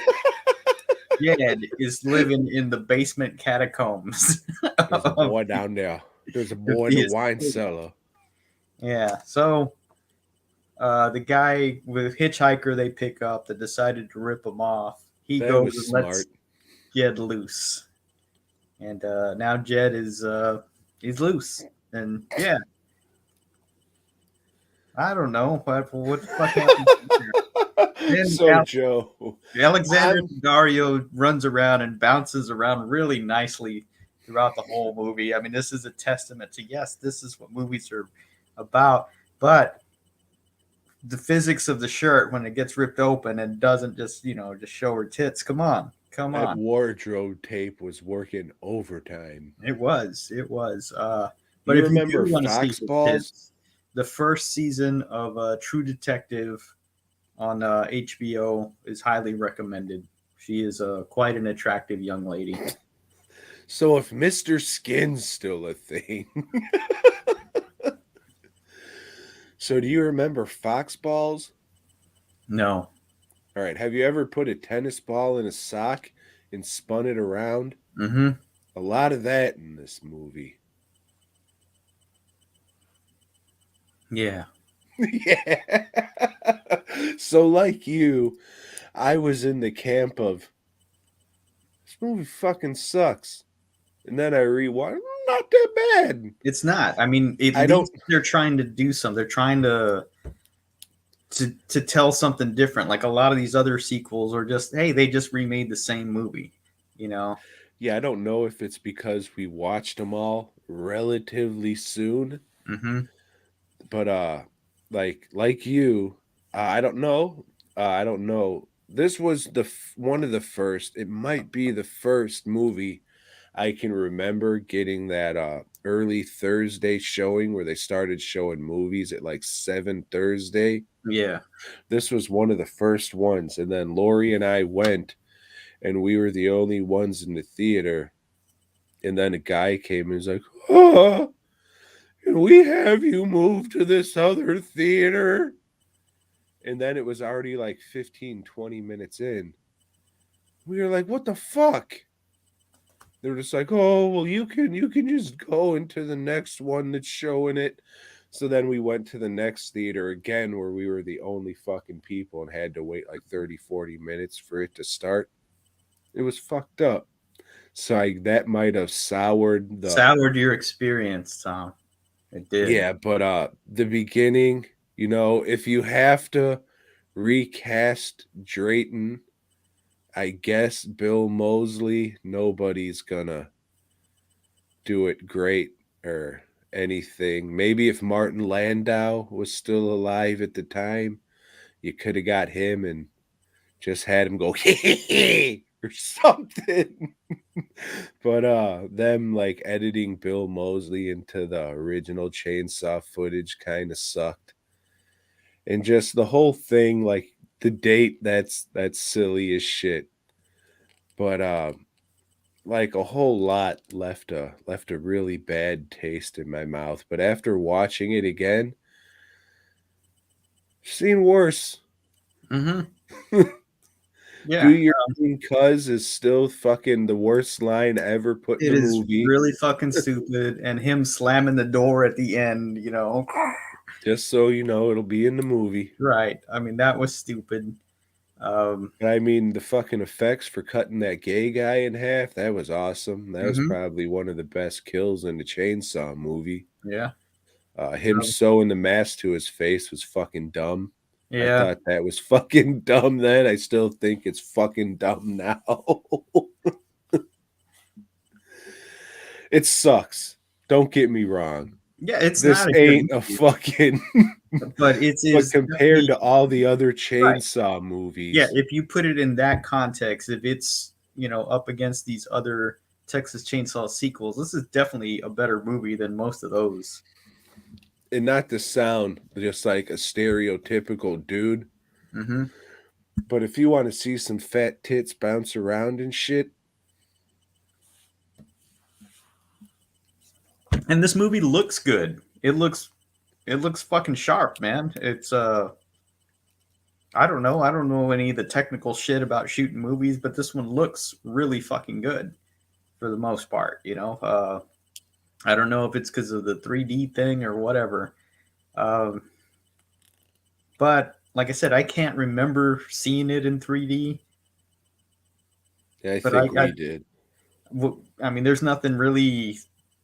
[SPEAKER 2] Jed is living in the basement catacombs.
[SPEAKER 1] There's a boy down there. There's a boy in the wine cellar.
[SPEAKER 2] Yeah. So the guy with hitchhiker they pick up that decided to rip him off, he goes and lets Jed loose. And now Jed is he's loose. And yeah. I don't know what the fuck happened.
[SPEAKER 1] So Joe,
[SPEAKER 2] Alexander Daddario runs around and bounces around really nicely throughout the whole movie. I mean, this is a testament to, yes, this is what movies are about, but the physics of the shirt when it gets ripped open and doesn't just show her tits. Come on.
[SPEAKER 1] That wardrobe tape was working overtime.
[SPEAKER 2] It was. But if you do want to see Foxballs, the first season of True Detective on HBO is highly recommended. She is quite an attractive young lady.
[SPEAKER 1] So if Mr. Skin's still a thing. So do you remember Foxballs?
[SPEAKER 2] No.
[SPEAKER 1] All right. Have you ever put a tennis ball in a sock and spun it around?
[SPEAKER 2] Mm-hmm.
[SPEAKER 1] A lot of that in this movie.
[SPEAKER 2] Yeah.
[SPEAKER 1] Yeah. So like you, I was in the camp of this movie fucking sucks. And then I rewatched, not that bad.
[SPEAKER 2] It's not. I mean, they're trying to do something. They're trying to tell something different. Like a lot of these other sequels are just, hey, they just remade the same movie,
[SPEAKER 1] Yeah, I don't know if it's because we watched them all relatively soon.
[SPEAKER 2] Mm-hmm.
[SPEAKER 1] But like you, I don't know. I don't know. This was one of the first. It might be the first movie I can remember getting that early Thursday showing where they started showing movies at like 7 Thursday.
[SPEAKER 2] Yeah.
[SPEAKER 1] This was one of the first ones. And then Lori and I went, and we were the only ones in the theater. And then a guy came and was like, "Oh, can we have you move to this other theater?" And then it was already like 15, 20 minutes in. We were like, "What the fuck?" They're just like, "Oh, well, you can just go into the next one that's showing it." So then we went to the next theater again where we were the only fucking people and had to wait like 30, 40 minutes for it to start. It was fucked up. So that might have soured
[SPEAKER 2] your experience, Tom. It did.
[SPEAKER 1] Yeah, but the beginning, if you have to recast Drayton, I guess Bill Moseley, nobody's gonna do it great or anything. Maybe if Martin Landau was still alive at the time, you could have got him and just had him go or something. But them like editing Bill Moseley into the original Chainsaw footage kind of sucked. And just the whole thing, like the date, that's silly as shit. But like a whole lot left a really bad taste in my mouth. But after watching it again, seen worse.
[SPEAKER 2] Mm-hmm. Yeah.
[SPEAKER 1] Cuz is still fucking the worst line ever put in
[SPEAKER 2] It
[SPEAKER 1] the
[SPEAKER 2] is
[SPEAKER 1] movie.
[SPEAKER 2] really fucking stupid, and him slamming the door at the end,
[SPEAKER 1] Just so you know, it'll be in the movie.
[SPEAKER 2] Right. I mean, that was stupid.
[SPEAKER 1] I mean, the fucking effects for cutting that gay guy in half, that was awesome. That was
[SPEAKER 2] Mhm.
[SPEAKER 1] probably one of the best kills in the Chainsaw movie.
[SPEAKER 2] Yeah.
[SPEAKER 1] Him sewing the mask to his face was fucking dumb. I
[SPEAKER 2] Yeah.
[SPEAKER 1] thought that was fucking dumb then. I still think it's fucking dumb now. It sucks. Don't get me wrong.
[SPEAKER 2] Yeah, it's
[SPEAKER 1] This
[SPEAKER 2] not a good
[SPEAKER 1] ain't a
[SPEAKER 2] movie,
[SPEAKER 1] fucking
[SPEAKER 2] but it
[SPEAKER 1] but
[SPEAKER 2] is
[SPEAKER 1] compared
[SPEAKER 2] definitely
[SPEAKER 1] to all the other
[SPEAKER 2] right.
[SPEAKER 1] Chainsaw
[SPEAKER 2] Yeah,
[SPEAKER 1] movies,
[SPEAKER 2] if you put it in that context, if it's, up against these other Texas Chainsaw sequels, this is definitely a better movie than most of those.
[SPEAKER 1] and not to sound just like a stereotypical dude,
[SPEAKER 2] Hmm.
[SPEAKER 1] but if you want to see some fat tits bounce around and shit,
[SPEAKER 2] And this movie looks good. It looks fucking sharp, man. It's I don't know. I don't know any of the technical shit about shooting movies, but this one looks really fucking good for the most part. I don't know if it's because of the 3D thing or whatever. Um, but like I said, I can't remember seeing it in 3D.
[SPEAKER 1] I
[SPEAKER 2] But
[SPEAKER 1] think we did.
[SPEAKER 2] I mean, there's nothing really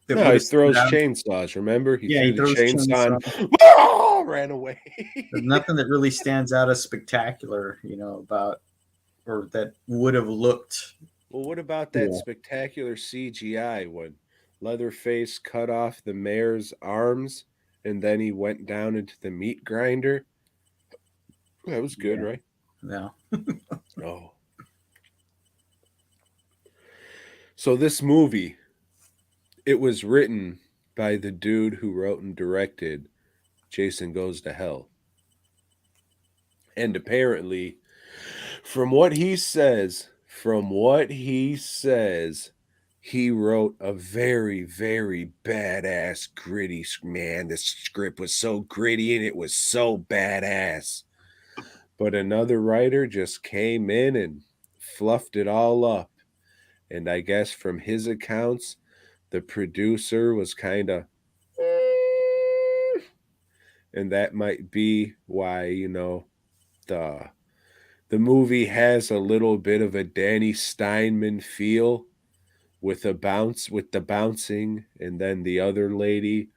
[SPEAKER 2] that
[SPEAKER 1] No,
[SPEAKER 2] would
[SPEAKER 1] he
[SPEAKER 2] have stood
[SPEAKER 1] throws
[SPEAKER 2] out.
[SPEAKER 1] chainsaws. Remember, he
[SPEAKER 2] Yeah,
[SPEAKER 1] threw
[SPEAKER 2] he
[SPEAKER 1] the
[SPEAKER 2] throws
[SPEAKER 1] chainsaw
[SPEAKER 2] chainsaw.
[SPEAKER 1] and ran away.
[SPEAKER 2] There's nothing that really stands out as spectacular, about or that would have looked
[SPEAKER 1] Well, what about that
[SPEAKER 2] cool.
[SPEAKER 1] spectacular CGI when Leatherface cut off the mayor's arms and then he went down into the meat grinder? That was good,
[SPEAKER 2] Yeah,
[SPEAKER 1] right?
[SPEAKER 2] no.
[SPEAKER 1] Oh. So this movie, it was written by the dude who wrote and directed Jason Goes to Hell. And apparently, from what he says, he wrote a very, very badass, gritty man. The script was so gritty and it was so badass. But another writer just came in and fluffed it all up. And I guess from his accounts, the producer was kind of, and that might be why, the the movie has a little bit of a Danny Steinman feel with the bouncing, and then the other lady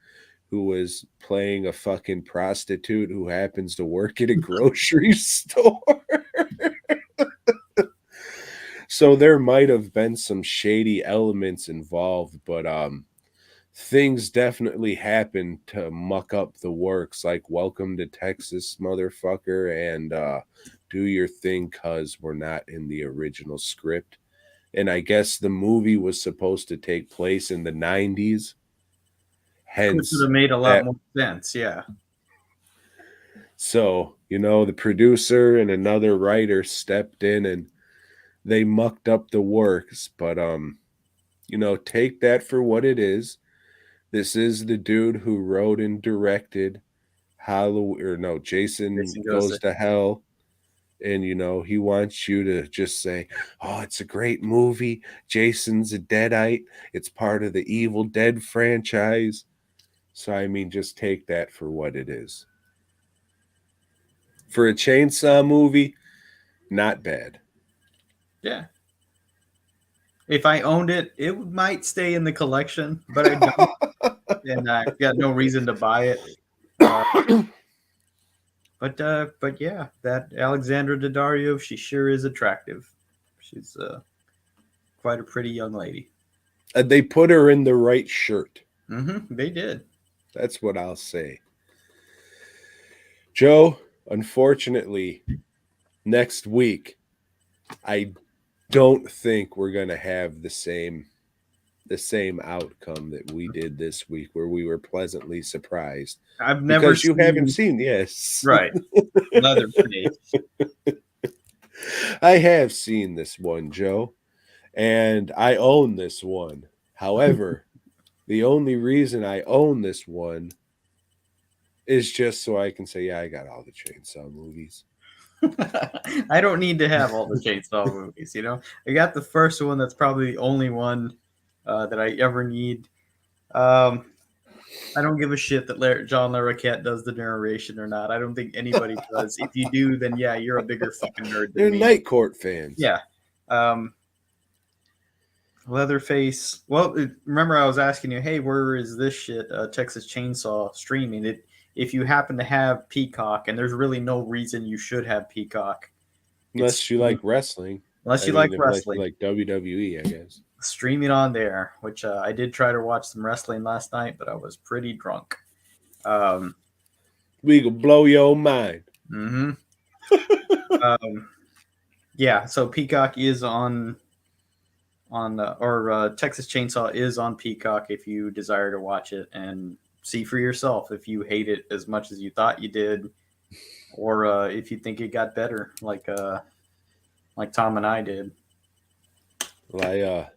[SPEAKER 1] who was playing a fucking prostitute who happens to work at a grocery store. So there might have been some shady elements involved, but things definitely happened to muck up the works, like Welcome to Texas, motherfucker, and Do Your Thing, cuz we're not in the original script. And I guess the movie was supposed to take place in the 90s.
[SPEAKER 2] Which would
[SPEAKER 1] Hence
[SPEAKER 2] have made a lot
[SPEAKER 1] that.
[SPEAKER 2] more sense. Yeah.
[SPEAKER 1] So, the producer and another writer stepped in and they mucked up the works, but take that for what it is. This is the dude who wrote and directed Jason
[SPEAKER 2] Jason goes
[SPEAKER 1] Goes
[SPEAKER 2] to
[SPEAKER 1] to Hell. And he wants you to just say, "Oh, it's a great movie. Jason's a deadite. It's part of the Evil Dead franchise." So I mean, just take that for what it is. For a Chainsaw movie, not bad.
[SPEAKER 2] Yeah. If I owned it, it might stay in the collection, but I don't, and I've got no reason to buy it. Uh, but yeah, that Alexandra Daddario, she sure is attractive. She's quite a pretty young lady.
[SPEAKER 1] They put her in the right shirt.
[SPEAKER 2] They did.
[SPEAKER 1] That's what I'll say. Joe, unfortunately, next week, I don't think we're gonna have the same outcome that we did this week, where we were pleasantly surprised
[SPEAKER 2] I've never
[SPEAKER 1] because you haven't
[SPEAKER 2] seen
[SPEAKER 1] seen. Yes,
[SPEAKER 2] right Leatherface.
[SPEAKER 1] I have seen this one, Joe, and I own this one. However, the only reason I own this one is just so I can say, yeah, I got all the Chainsaw movies.
[SPEAKER 2] I don't need to have all the Chainsaw movies, you know. I got the first one. That's probably the only one that I ever need. Um, I don't give a shit that John Larroquette does the narration or not. I don't think anybody does. If you do, then yeah, you're a bigger fucking nerd than
[SPEAKER 1] They're
[SPEAKER 2] me.
[SPEAKER 1] Night Court fans.
[SPEAKER 2] Yeah. Leatherface. Well, remember I was asking you, hey, where is this shit? Texas Chainsaw streaming it. If you happen to have Peacock, and there's really no reason you should have Peacock,
[SPEAKER 1] Unless you like wrestling.
[SPEAKER 2] Unless you like
[SPEAKER 1] if
[SPEAKER 2] wrestling,
[SPEAKER 1] like WWE, I guess.
[SPEAKER 2] Streaming on there. Which I did try to watch some wrestling last night, but I was pretty drunk.
[SPEAKER 1] We could blow your mind.
[SPEAKER 2] Mm-hmm. Yeah. So Peacock is on Texas Chainsaw is on Peacock if you desire to watch it and see for yourself if you hate it as much as you thought you did, or if you think it got better, like Tom and I did.
[SPEAKER 1] Well,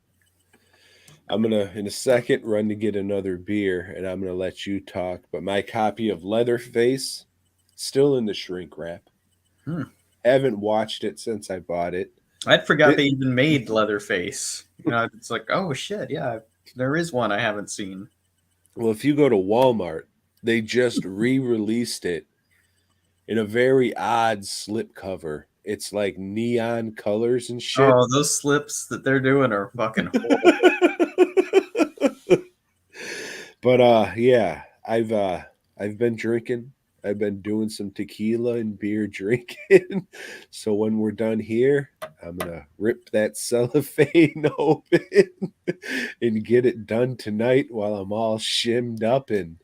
[SPEAKER 1] I'm gonna in a second run to get another beer, and I'm gonna let you talk. But my copy of Leatherface still in the shrink wrap. Haven't watched it since I bought it.
[SPEAKER 2] I forgot they even made Leatherface. You know, it's like, oh shit, yeah, there is one I haven't seen.
[SPEAKER 1] Well, if you go to Walmart, they just re-released it in a very odd slipcover. It's like neon colors and shit.
[SPEAKER 2] Oh, those slips that they're doing are fucking horrible.
[SPEAKER 1] But yeah, I've been drinking. I've been doing some tequila and beer drinking. So when we're done here, I'm gonna rip that cellophane open and get it done tonight while I'm all shimmed up, and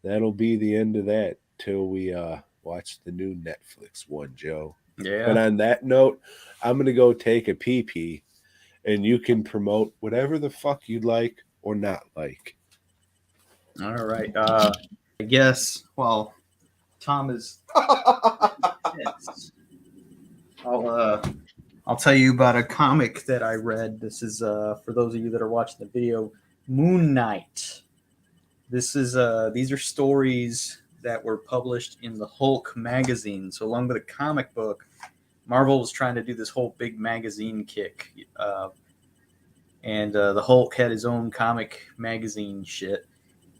[SPEAKER 1] that'll be the end of that till we watch the new Netflix one, Joe.
[SPEAKER 2] Yeah.
[SPEAKER 1] But on that note, I'm gonna go take a pee, and you can promote whatever the fuck you'd like or not like.
[SPEAKER 2] All right. I guess. Well, Tom is. I'll tell you about a comic that I read. This is for those of you that are watching the video. Moon Knight. This is these are stories that were published in the Hulk magazine. So along with a comic book, Marvel was trying to do this whole big magazine kick, and the Hulk had his own comic magazine shit.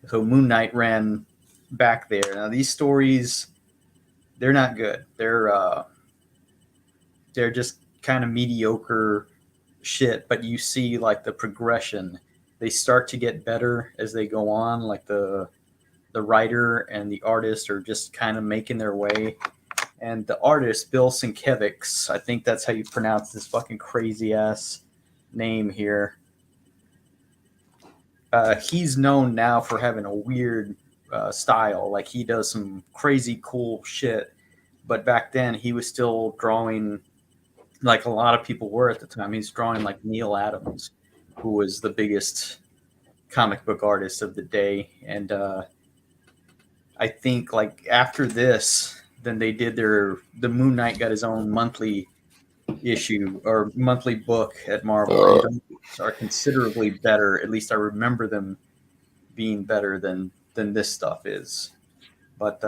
[SPEAKER 2] So Moon Knight ran back there. Now these stories, they're not good. They're just kind of mediocre shit, but you see like the progression. They start to get better as they go on. Like the writer and the artist are just kind of making their way. And the artist, Bill Sienkiewicz, I think that's how you pronounce this fucking crazy ass name here. He's known now for having a weird style. Like he does some crazy cool shit. But back then he was still drawing like a lot of people were at the time. He's drawing like Neil Adams, who was the biggest comic book artist of the day. And I think like after this, then they did the Moon Knight got his own monthly issue or monthly book at Marvel. Are considerably better. At least I remember them being better than this stuff is. But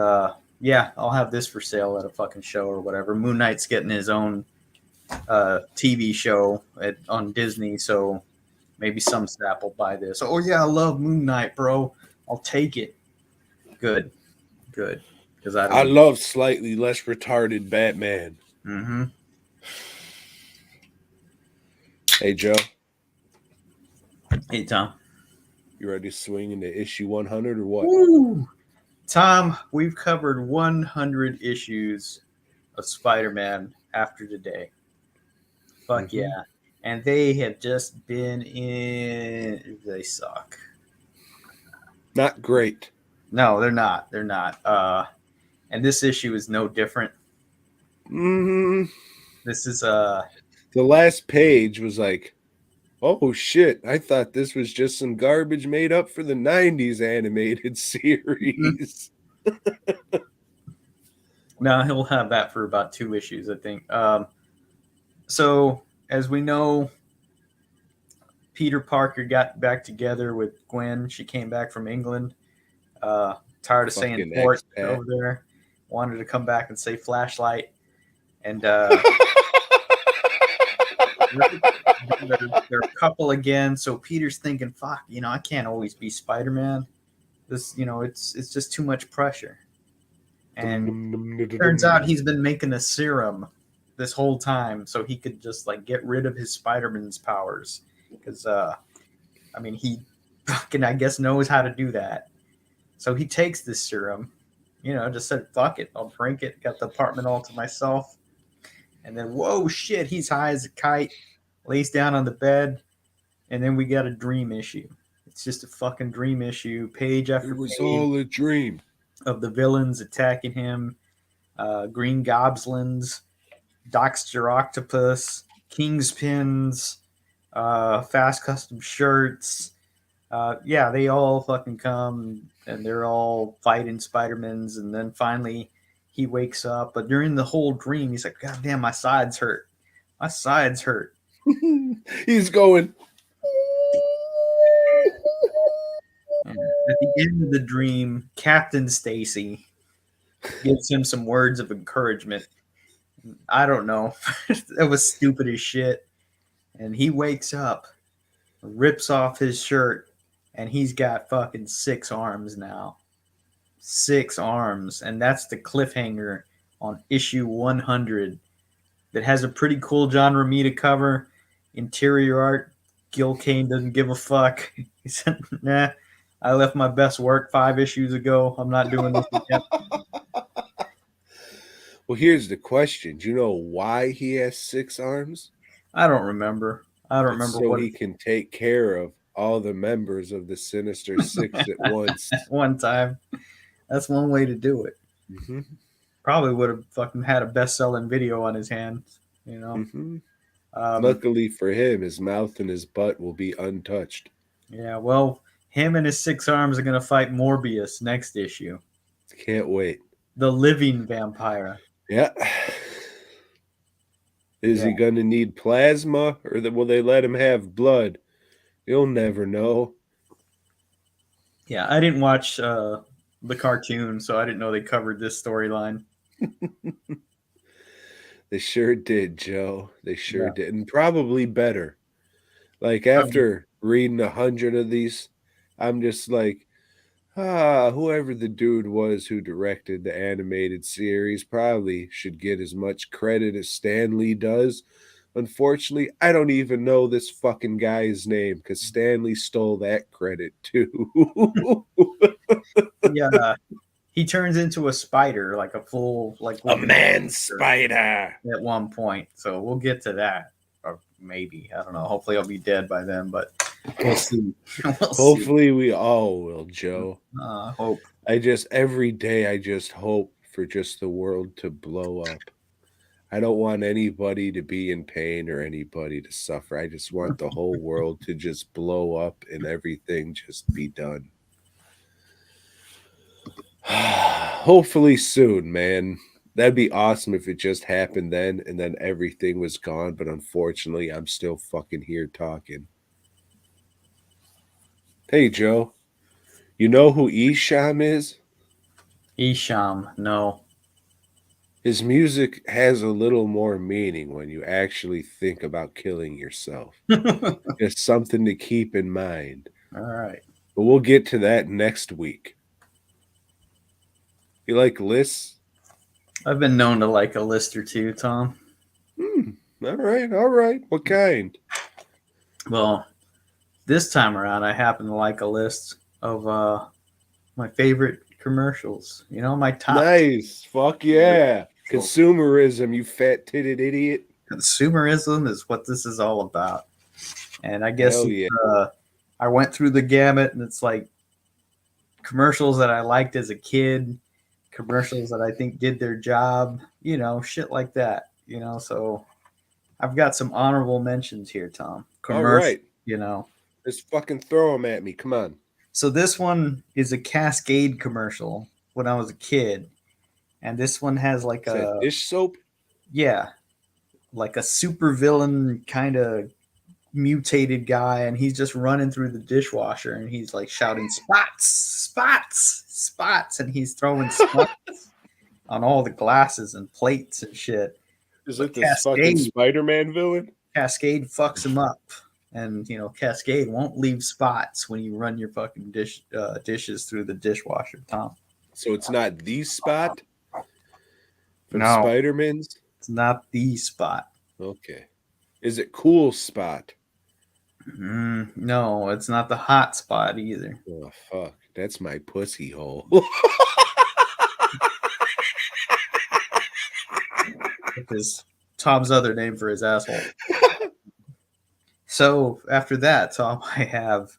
[SPEAKER 2] yeah, I'll have this for sale at a fucking show or whatever. Moon Knight's getting his own TV show on Disney, so maybe some sap will buy this. Oh yeah, I love Moon Knight, bro. I'll take it. Good. Because I
[SPEAKER 1] love slightly less retarded Batman.
[SPEAKER 2] Mm-hmm.
[SPEAKER 1] Hey Joe.
[SPEAKER 2] Hey Tom.
[SPEAKER 1] You ready to swing into issue 100 or what?
[SPEAKER 2] Woo! Tom, we've covered 100 issues of Spider-Man after today. Fuck yeah. And they have just been they suck.
[SPEAKER 1] Not great.
[SPEAKER 2] No, they're not. They're not. And this issue is no different.
[SPEAKER 1] Mm-hmm.
[SPEAKER 2] This is
[SPEAKER 1] the last page was like, oh shit, I thought this was just some garbage made up for the 90s animated series.
[SPEAKER 2] No, he'll have that for about 2 issues, I think. So, as we know, Peter Parker got back together with Gwen. She came back from England. Tired of saying Fort over there. Wanted to come back and say flashlight. And they're a couple again. So Peter's thinking, fuck, I can't always be Spider-Man. This, it's just too much pressure. And turns out he's been making a serum this whole time so he could just like get rid of his Spider-Man's powers. Because, he fucking, I guess, knows how to do that. So he takes this serum, just said, fuck it, I'll drink it. Got the apartment all to myself. And then, whoa, shit, he's high as a kite, lays down on the bed, and then we got a dream issue. It's just a fucking dream issue, page after page.
[SPEAKER 1] It was all a dream.
[SPEAKER 2] Of the villains attacking him, Green Goblins, Dr. Octopus, Kingspins, Fast Custom Shirts. They all fucking come, and they're all fighting Spider-Mans, and then finally he wakes up, but during the whole dream, he's like, God damn, my sides hurt. My sides hurt.
[SPEAKER 1] He's going.
[SPEAKER 2] At the end of the dream, Captain Stacy gives him some words of encouragement. I don't know. That was stupid as shit. And he wakes up, rips off his shirt, and he's got fucking 6 arms now. 6 arms, and that's the cliffhanger on issue 100 that has a pretty cool John Romita cover. Interior art, Gil Kane doesn't give a fuck. He said, nah, I left my best work 5 issues ago. I'm not doing this again.
[SPEAKER 1] Well, here's the question. Do you know why he has 6 arms?
[SPEAKER 2] I don't remember.
[SPEAKER 1] So he can take care of all the members of the Sinister Six at once.
[SPEAKER 2] At one time. That's one way to do it.
[SPEAKER 1] Mm-hmm.
[SPEAKER 2] Probably would have fucking had a best-selling video on his hands,
[SPEAKER 1] Mm-hmm. Luckily for him, his mouth and his butt will be untouched.
[SPEAKER 2] Yeah, well, him and his 6 arms are going to fight Morbius next issue.
[SPEAKER 1] Can't wait.
[SPEAKER 2] The living vampire.
[SPEAKER 1] Yeah. Is he going to need plasma, or will they let him have blood? You'll never know.
[SPEAKER 2] Yeah, I didn't watch the cartoon, so I didn't know they covered this storyline.
[SPEAKER 1] They sure did, Joe. They sure did. And probably better. Like, after reading 100 of these, I'm just like, whoever the dude was who directed the animated series probably should get as much credit as Stan Lee does. Unfortunately, I don't even know this fucking guy's name because Stan Lee stole that credit too.
[SPEAKER 2] Yeah, he turns into a spider, like a full, like
[SPEAKER 1] a man spider
[SPEAKER 2] at one point. So we'll get to that, or maybe, I don't know. Hopefully, I'll be dead by then, but we'll see.
[SPEAKER 1] Hopefully, we all will, Joe.
[SPEAKER 2] Hope.
[SPEAKER 1] Every day, I just hope for just the world to blow up. I don't want anybody to be in pain or anybody to suffer. I just want the whole world to just blow up and everything just be done. Hopefully soon, man. That'd be awesome if it just happened then and then everything was gone. But unfortunately, I'm still fucking here talking. Hey, Joe. You know who Isham is?
[SPEAKER 2] Isham, no.
[SPEAKER 1] His music has a little more meaning when you actually think about killing yourself. It's something to keep in mind.
[SPEAKER 2] All right.
[SPEAKER 1] But we'll get to that next week. You like lists?
[SPEAKER 2] I've been known to like a list or two, Tom.
[SPEAKER 1] All right. What kind?
[SPEAKER 2] Well, this time around, I happen to like a list of my favorite commercials. My top.
[SPEAKER 1] Nice. Fuck yeah. Consumerism, you fat-titted idiot.
[SPEAKER 2] Consumerism is what this is all about. And I guess I went through the gamut, and it's like commercials that I liked as a kid, commercials that I think did their job, shit like that. So I've got some honorable mentions here, Tom.
[SPEAKER 1] All right.
[SPEAKER 2] Just
[SPEAKER 1] fucking throw them at me. Come on.
[SPEAKER 2] So this one is a Cascade commercial when I was a kid. And this one has like a
[SPEAKER 1] dish soap?
[SPEAKER 2] Yeah. Like a super villain kind of mutated guy, and he's just running through the dishwasher and he's like shouting spots, and he's throwing spots on all the glasses and plates and shit.
[SPEAKER 1] Is
[SPEAKER 2] But
[SPEAKER 1] it this fucking Spider-Man villain?
[SPEAKER 2] Cascade fucks him up. And, Cascade won't leave spots when you run your fucking dishes through the dishwasher, Tom.
[SPEAKER 1] So it's not the Spot from
[SPEAKER 2] No.
[SPEAKER 1] Spider-Man's?
[SPEAKER 2] It's not the Spot.
[SPEAKER 1] Okay. Is it Cool Spot?
[SPEAKER 2] No, it's not the hot spot either.
[SPEAKER 1] Oh, fuck. That's my pussy hole.
[SPEAKER 2] Which is Tom's other name for his asshole. So after that, Tom, I have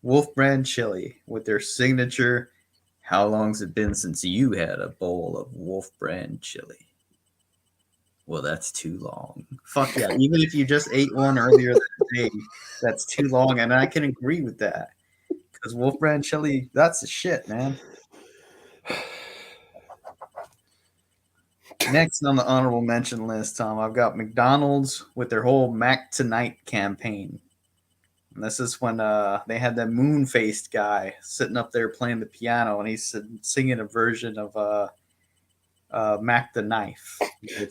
[SPEAKER 2] Wolf Brand Chili with their signature. How long's it been since you had a bowl of Wolf Brand Chili? Well, that's too long. Fuck yeah. Even if you just ate one earlier that day, that's too long. And I can agree with that. Because Wolf Brand Chili, that's the shit, man. Next on the honorable mention list, Tom, I've got McDonald's with their whole Mac Tonight campaign. And this is when they had that moon-faced guy sitting up there playing the piano, and he's singing a version of Mac the Knife.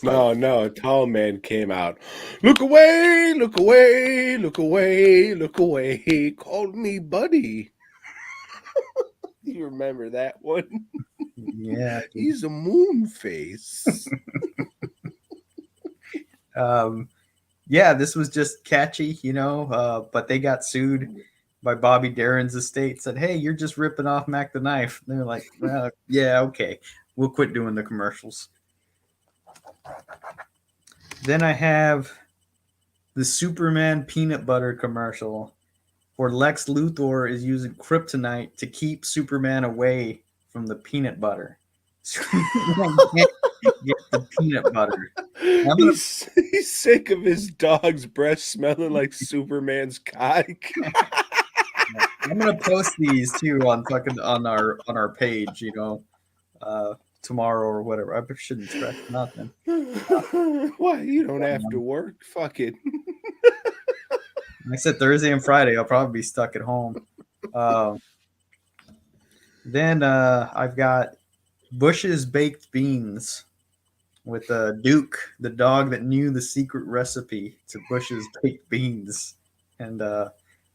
[SPEAKER 1] No, a tall man came out. Look away, look away, look away, look away. He called me buddy. You remember that one?
[SPEAKER 2] Yeah.
[SPEAKER 1] He's a moon face.
[SPEAKER 2] Yeah, this was just catchy, but they got sued by Bobby Darin's estate. Said, hey, you're just ripping off Mac the Knife. And they're like, well, yeah, okay. We'll quit doing the commercials. Then I have the Superman peanut butter commercial where Lex Luthor is using kryptonite to keep Superman away from the peanut butter. Superman can't get the peanut butter.
[SPEAKER 1] He's sick of his dog's breath smelling like Superman's cock.
[SPEAKER 2] I'm gonna post these too on our page, tomorrow or whatever. I shouldn't stress nothing.
[SPEAKER 1] Why? You don't have to work. Fuck it.
[SPEAKER 2] I said Thursday and Friday. I'll probably be stuck at home. Then I've got Bush's Baked Beans with Duke, the dog that knew the secret recipe to Bush's Baked Beans. And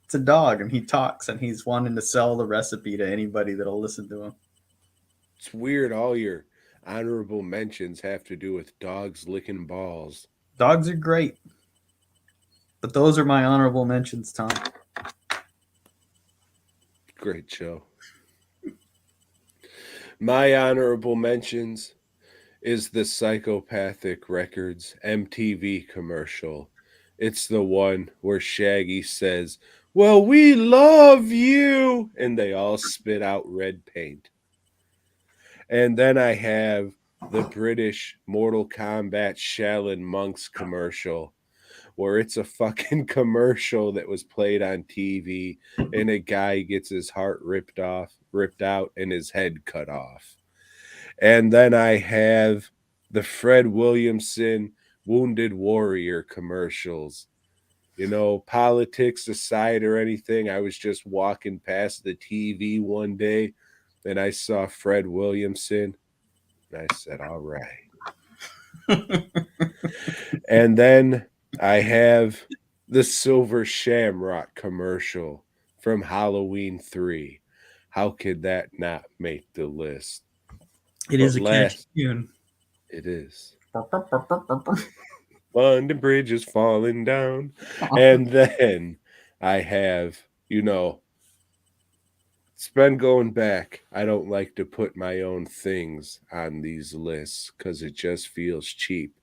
[SPEAKER 2] it's a dog, and he talks, and he's wanting to sell the recipe to anybody that'll listen to him.
[SPEAKER 1] It's weird. All your honorable mentions have to do with dogs licking balls.
[SPEAKER 2] Dogs are great. But those are my honorable mentions, Tom.
[SPEAKER 1] Great show. My honorable mentions is the Psychopathic Records MTV commercial. It's the one where Shaggy says, well, we love you, and they all spit out red paint. And then I have the British Mortal Kombat Shaolin Monks commercial, where it's a fucking commercial that was played on TV, and a guy gets his heart ripped out, and his head cut off. And then I have the Fred Williamson Wounded Warrior commercials. Politics aside or anything, I was just walking past the TV one day, and I saw Fred Williamson, and I said, all right. And then I have the Silver Shamrock commercial from Halloween 3. How could that not make the list?
[SPEAKER 2] It is a catchy tune.
[SPEAKER 1] It is. London Bridge is falling down. And then I have, it's been going back. I don't like to put my own things on these lists because it just feels cheap.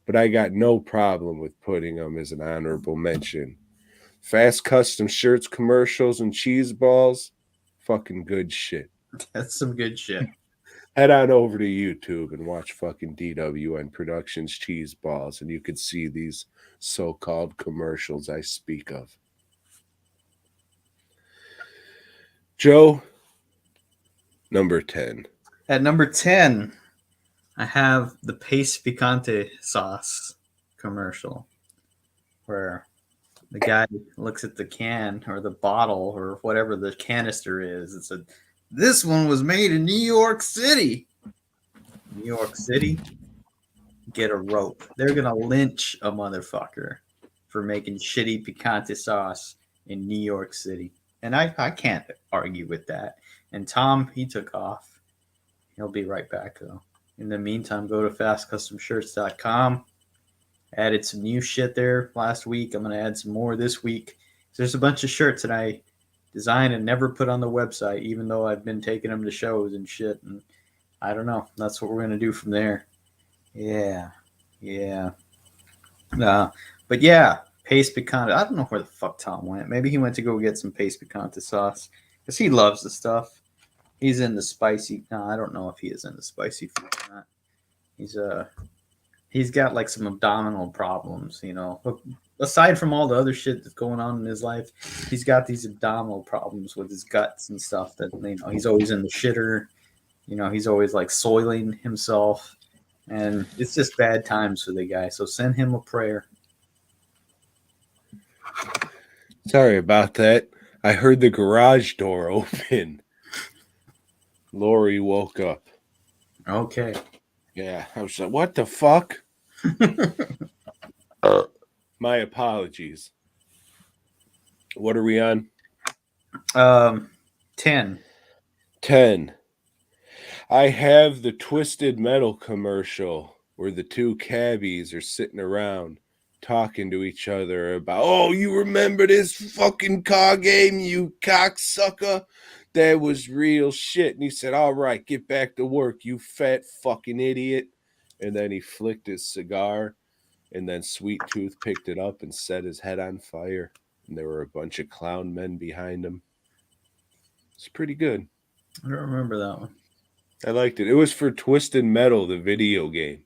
[SPEAKER 1] But I got no problem with putting them as an honorable mention. Fast Custom Shirts commercials and cheese balls, fucking good shit.
[SPEAKER 2] That's some good shit.
[SPEAKER 1] Head on over to YouTube and watch fucking DWN Productions cheese balls, and you could see these so-called commercials I speak of. Joe, number 10.
[SPEAKER 2] At number 10, I have the Pace Picante sauce commercial, where the guy looks at the can or the bottle or whatever the canister is. It said, this one was made in New York City. New York City? get a rope. They're going to lynch a motherfucker for making shitty picante sauce in New York City. And I can't argue with that. And Tom, he took off. He'll be right back, though. In the meantime, go to fastcustomshirts.com. Added some new shit there last week. I'm going to add some more this week. There's a bunch of shirts that I designed and never put on the website, even though I've been taking them to shows and shit. And I don't know. That's what we're going to do from there. Yeah. But yeah, paste picante. I don't know where the fuck Tom went. Maybe he went to go get some paste picante sauce because he loves the stuff. He's in the spicy. No, I don't know if he is in the spicy food or not. He's got like some abdominal problems, you know. Aside from all the other shit that's going on in his life, he's got these abdominal problems with his guts and stuff that, you know, he's always in the shitter. You know, he's always like soiling himself. And it's just bad times for the guy. So send him a prayer.
[SPEAKER 1] Sorry about that. I heard the garage door open. Lori woke up.
[SPEAKER 2] Okay.
[SPEAKER 1] Yeah, I was like, what the fuck? My apologies. What are we on?
[SPEAKER 2] 10.
[SPEAKER 1] 10. I have the Twisted Metal commercial where the two cabbies are sitting around talking to each other about, oh, you remember this fucking car game, you cocksucker? That was real shit. And he said, all right, get back to work, you fat fucking idiot. And then he flicked his cigar, and then Sweet Tooth picked it up and set his head on fire. And there were a bunch of clown men behind him. It's pretty good.
[SPEAKER 2] I don't remember that one.
[SPEAKER 1] I liked it. It was for Twisted Metal, the video game.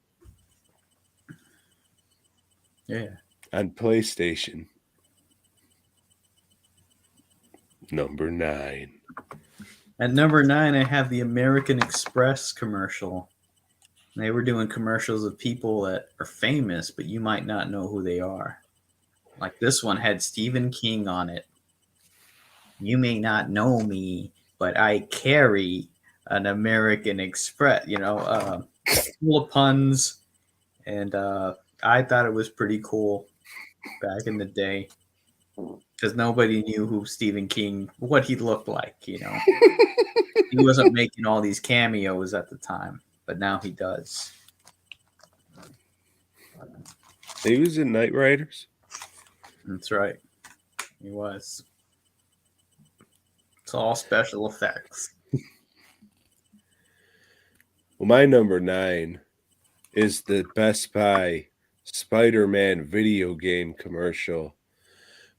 [SPEAKER 2] Yeah.
[SPEAKER 1] On PlayStation. Number 9.
[SPEAKER 2] At number 9, I have the American Express commercial. They were doing commercials of people that are famous, but you might not know who they are. Like this one had Stephen King on it. You may not know me, but I carry an American Express, you know, full of puns. And I thought it was pretty cool back in the day because nobody knew who Stephen King, what he looked like, you know. He wasn't making all these cameos at the time, but now he does.
[SPEAKER 1] He was in Knight Riders.
[SPEAKER 2] That's right. He was. It's all special effects.
[SPEAKER 1] Well, my number 9 is the Best Buy Spider-Man video game commercial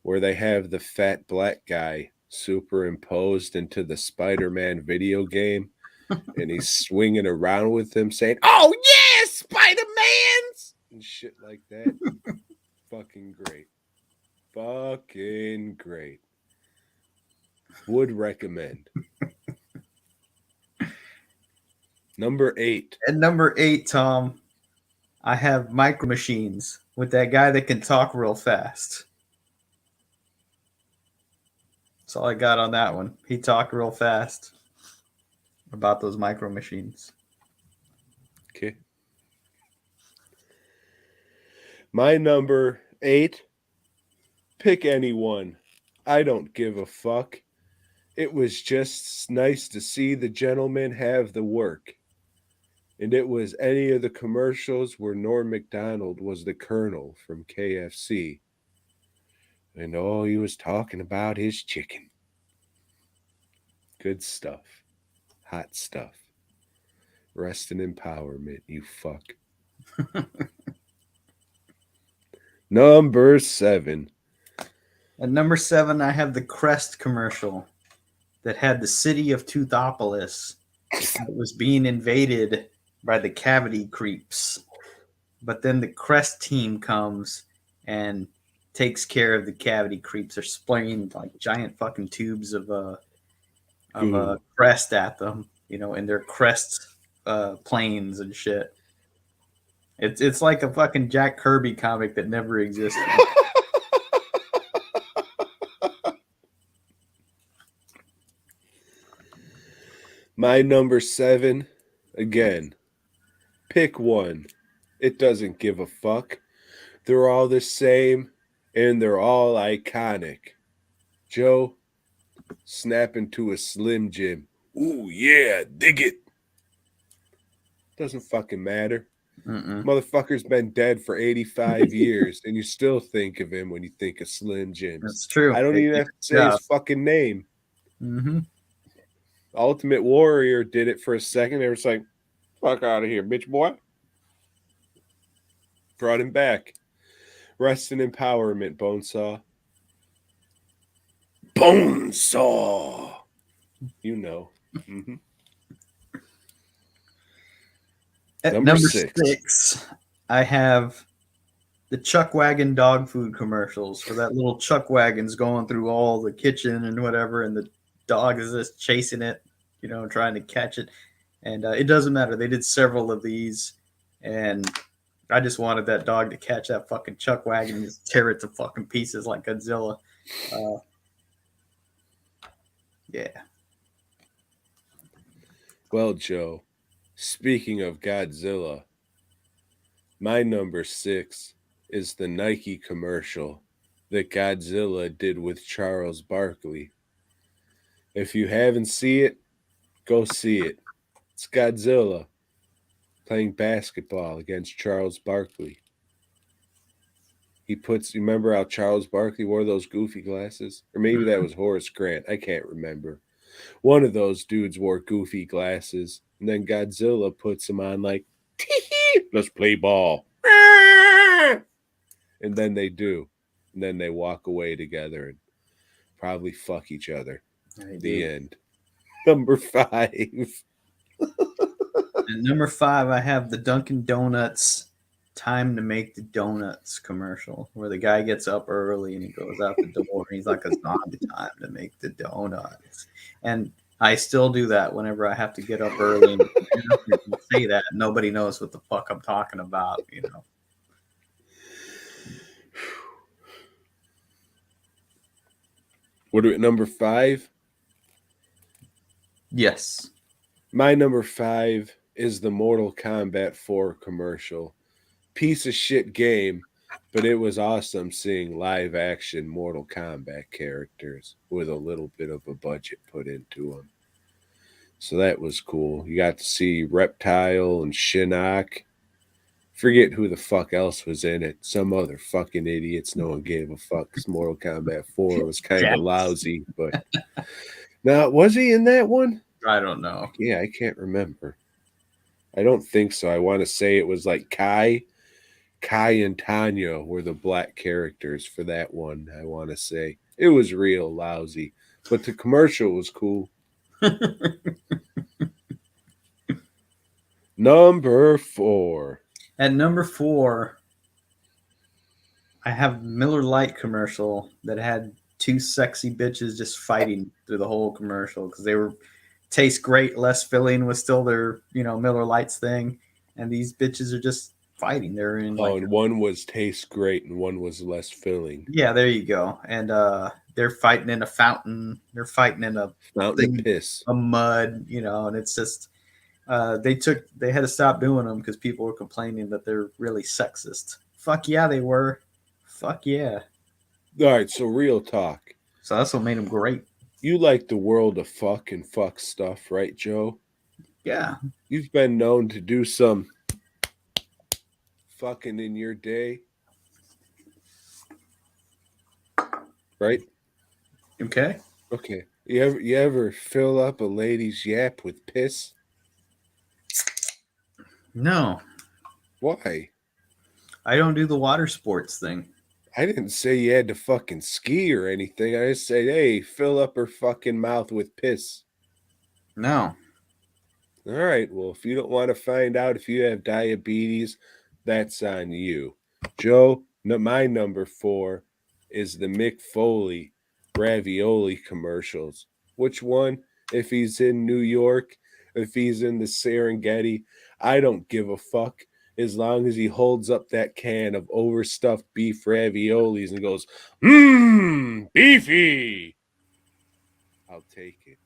[SPEAKER 1] where they have the fat black guy superimposed into the Spider-Man video game and he's swinging around with him saying, oh yeah, Spider-Mans! And shit like that. Fucking great. Fucking great. Would recommend. Number 8.
[SPEAKER 2] At number 8, Tom, I have Micro Machines with that guy that can talk real fast. That's all I got on that one. He talked real fast about those Micro Machines.
[SPEAKER 1] Okay. My number 8, pick anyone. I don't give a fuck. It was just nice to see the gentleman have the work. And it was any of the commercials where Norm Macdonald was the colonel from KFC. And oh, he was talking about his chicken. Good stuff. Hot stuff. Rest in empowerment, you fuck. Number 7.
[SPEAKER 2] At number 7, I have the Crest commercial that had the city of Toothopolis that was being invaded by the cavity creeps. But then the Crest team comes and takes care of the cavity creeps. They're spraying like giant fucking tubes of Crest at them, you know, in their Crest planes and shit. It's like a fucking Jack Kirby comic that never existed.
[SPEAKER 1] My number 7, again, pick one. It doesn't give a fuck. They're all the same, and they're all iconic. Joe, snap into a Slim Jim. Ooh, yeah, dig it. Doesn't fucking matter.
[SPEAKER 2] Mm-mm.
[SPEAKER 1] Motherfucker's been dead for 85 years, and you still think of him when you think of Slim Jims.
[SPEAKER 2] That's true.
[SPEAKER 1] I don't
[SPEAKER 2] They
[SPEAKER 1] even
[SPEAKER 2] did
[SPEAKER 1] have to
[SPEAKER 2] a
[SPEAKER 1] say
[SPEAKER 2] job.
[SPEAKER 1] his fucking name.
[SPEAKER 2] Mm-hmm.
[SPEAKER 1] Ultimate Warrior did it for a second. They were just like, fuck out of here, bitch boy. Brought him back. Rest in empowerment, Bonesaw. Bonesaw! You know. Mm-hmm.
[SPEAKER 2] At
[SPEAKER 1] Number
[SPEAKER 2] number
[SPEAKER 1] six.
[SPEAKER 2] 6, I have the Chuck Wagon dog food commercials where that little Chuck Wagon's going through all the kitchen and whatever, and the dog is just chasing it, trying to catch it. And it doesn't matter. They did several of these, and I just wanted that dog to catch that fucking Chuck Wagon and just tear it to fucking pieces like Godzilla. Yeah.
[SPEAKER 1] Well, Joe, speaking of Godzilla, my number 6 is the Nike commercial that Godzilla did with Charles Barkley. If you haven't seen it, go see it. It's Godzilla playing basketball against Charles Barkley. Remember how Charles Barkley wore those goofy glasses? Or maybe that was Horace Grant. I can't remember. One of those dudes wore goofy glasses, and then Godzilla puts them on like, let's play ball. And then they do. And then they walk away together and probably fuck each other. The end. Number 5.
[SPEAKER 2] And number 5, I have the Dunkin' Donuts time to make the donuts commercial where the guy gets up early and he goes out the door and he's like a zombie, time to make the donuts. And I still do that whenever I have to get up early and say that. Nobody knows what the fuck I'm talking about,
[SPEAKER 1] What are we, number 5?
[SPEAKER 2] Yes.
[SPEAKER 1] My number 5 is the Mortal Kombat 4 commercial. Piece of shit game, but it was awesome seeing live action Mortal Kombat characters with a little bit of a budget put into them. So that was cool. You got to see Reptile and Shinnok. Forget who the fuck else was in it. Some other fucking idiots. No one gave a fuck because Mortal Kombat 4 was kind of lousy. But now, was he in that one?
[SPEAKER 2] I don't know.
[SPEAKER 1] Yeah, I can't remember. I don't think so. I want to say it was like Kai and Tanya were the black characters for that one. I want to say it was real lousy, but the commercial was cool. Number 4.
[SPEAKER 2] At number 4, I have Miller Lite commercial that had 2 sexy bitches just fighting through the whole commercial because they were taste great, less filling was still their Miller Lights thing, and these bitches are just fighting. They're in
[SPEAKER 1] and one was taste great and one was less filling.
[SPEAKER 2] Yeah, there you go. And they're fighting in a fountain. They're fighting in a
[SPEAKER 1] fountain of piss,
[SPEAKER 2] a mud, and it's just they had to stop doing them because people were complaining that they're really sexist. Fuck yeah, they were. Fuck yeah.
[SPEAKER 1] All right, so real talk.
[SPEAKER 2] So that's what made them great.
[SPEAKER 1] You like the world of fuck and fuck stuff, right, Joe?
[SPEAKER 2] Yeah.
[SPEAKER 1] You've been known to do some fucking in your day, right?
[SPEAKER 2] Okay.
[SPEAKER 1] Okay. You ever fill up a lady's yap with piss?
[SPEAKER 2] No.
[SPEAKER 1] Why?
[SPEAKER 2] I don't do the water sports thing.
[SPEAKER 1] I didn't say you had to fucking ski or anything. I just said, hey, fill up her fucking mouth with piss.
[SPEAKER 2] No.
[SPEAKER 1] All right. Well, if you don't want to find out if you have diabetes, that's on you. Joe, my number 4 is the Mick Foley ravioli commercials. Which one? If he's in New York, if he's in the Serengeti, I don't give a fuck. As long as he holds up that can of overstuffed beef raviolis and goes, beefy. I'll take it.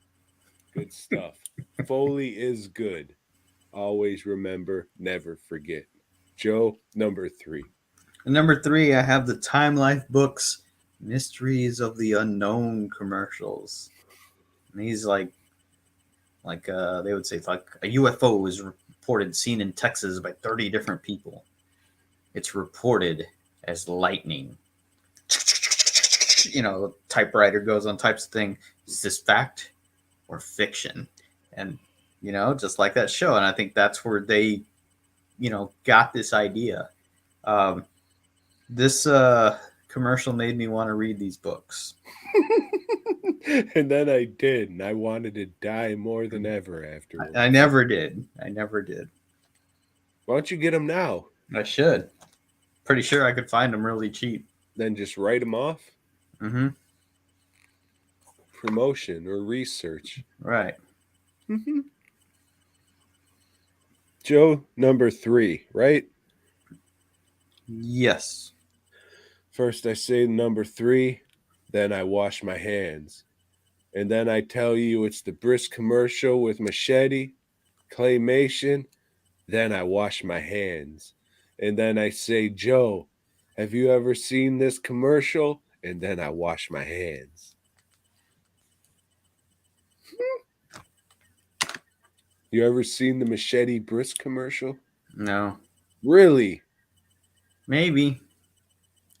[SPEAKER 1] Good stuff. Foley is good. Always remember, never forget. Joe, number 3.
[SPEAKER 2] And number 3, I have the Time Life books, Mysteries of the Unknown commercials. And these they would say like a UFO is reported seen in Texas by 30 different people. It's reported as lightning. Typewriter goes on types of thing. Is this fact or fiction? And just like that show. And I think that's where they got this idea. This commercial made me want to read these books.
[SPEAKER 1] And then I did, and I wanted to die more than ever afterwards.
[SPEAKER 2] I never did.
[SPEAKER 1] Why don't you get them now?
[SPEAKER 2] I should. Pretty sure I could find them really cheap.
[SPEAKER 1] Then just write them off?
[SPEAKER 2] Mm-hmm.
[SPEAKER 1] Promotion or research.
[SPEAKER 2] Right.
[SPEAKER 1] Mm-hmm. Joe, number 3, right?
[SPEAKER 2] Yes.
[SPEAKER 1] First I say number 3, then I wash my hands. And then I tell you it's the brisk commercial with machete, claymation, then I wash my hands. And then I say, Joe, have you ever seen this commercial? And then I wash my hands. You ever seen the machete brisk commercial?
[SPEAKER 2] No.
[SPEAKER 1] Really?
[SPEAKER 2] Maybe.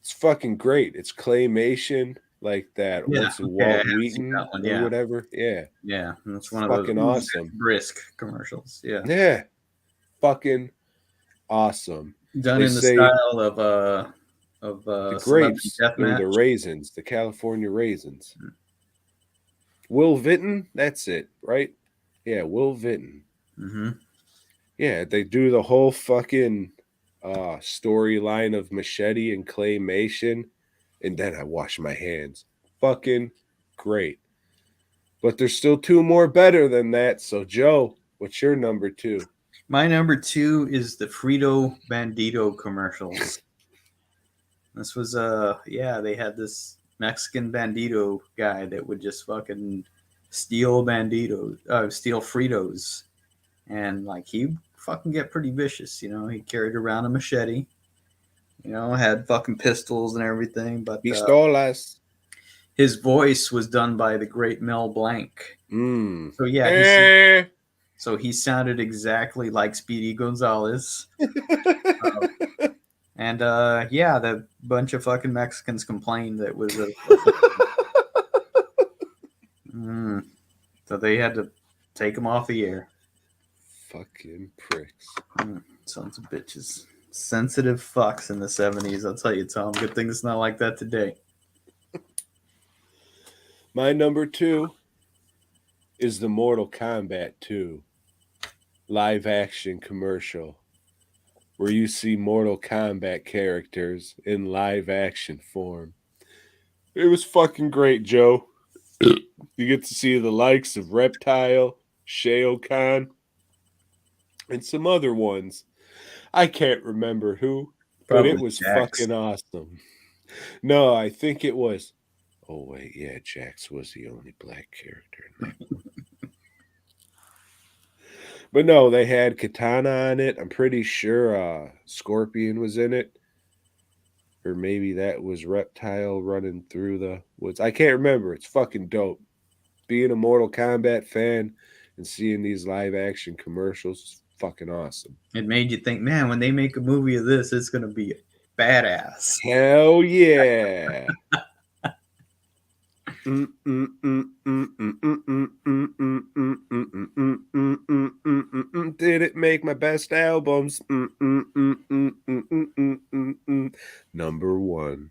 [SPEAKER 1] It's fucking great. It's claymation like that.
[SPEAKER 2] Yeah,
[SPEAKER 1] What's it, Walt Wheaton
[SPEAKER 2] that one,
[SPEAKER 1] or whatever? Yeah.
[SPEAKER 2] Yeah, that's one
[SPEAKER 1] It's
[SPEAKER 2] of
[SPEAKER 1] fucking
[SPEAKER 2] those
[SPEAKER 1] awesome.
[SPEAKER 2] brisk commercials. Yeah.
[SPEAKER 1] Yeah. Fucking awesome.
[SPEAKER 2] Done
[SPEAKER 1] They
[SPEAKER 2] in the
[SPEAKER 1] say
[SPEAKER 2] style of
[SPEAKER 1] the
[SPEAKER 2] Celebrity
[SPEAKER 1] grapes or the
[SPEAKER 2] Deathmatch.
[SPEAKER 1] raisins, the California raisins. Will Vinton, that's it, right? Yeah, Will Vinton.
[SPEAKER 2] Mm-hmm.
[SPEAKER 1] Yeah, they do the whole fucking storyline of machete and claymation, and then I wash my hands. Fucking great. But there's still 2 more better than that. So, Joe, what's your number 2?
[SPEAKER 2] My number 2 is the Frito Bandito commercials. This was they had this Mexican bandito guy that would just fucking steal Fritos, and like he fucking get pretty vicious. He carried around a machete, had fucking pistols and everything. But
[SPEAKER 1] Pistolas.
[SPEAKER 2] his voice was done by the great Mel Blanc.
[SPEAKER 1] Mm.
[SPEAKER 2] So yeah, he sounded exactly like Speedy Gonzalez. And the bunch of fucking Mexicans complained that it was so they had to take him off the air.
[SPEAKER 1] Fucking pricks.
[SPEAKER 2] Sons of bitches. Sensitive fucks in the 70s. I'll tell you, Tom. Good thing it's not like that today.
[SPEAKER 1] My number 2 is the Mortal Kombat 2 live action commercial, where you see Mortal Kombat characters in live action form. It was fucking great, Joe. You get to see the likes of Reptile, Shao Kahn, and some other ones. I can't remember who, but it was
[SPEAKER 2] Jax.
[SPEAKER 1] fucking awesome. No, I think it was. Oh, wait, yeah, Jax was the only black character in that. But no, they had Katana on it. I'm pretty sure Scorpion was in it. Or maybe that was Reptile running through the woods. I can't remember. It's fucking dope. Being a Mortal Kombat fan and seeing these live action commercials is fucking awesome.
[SPEAKER 2] It made you think, man, when they make a movie of this, it's going to be badass.
[SPEAKER 1] Hell yeah. Did it make my best albums? Number 1.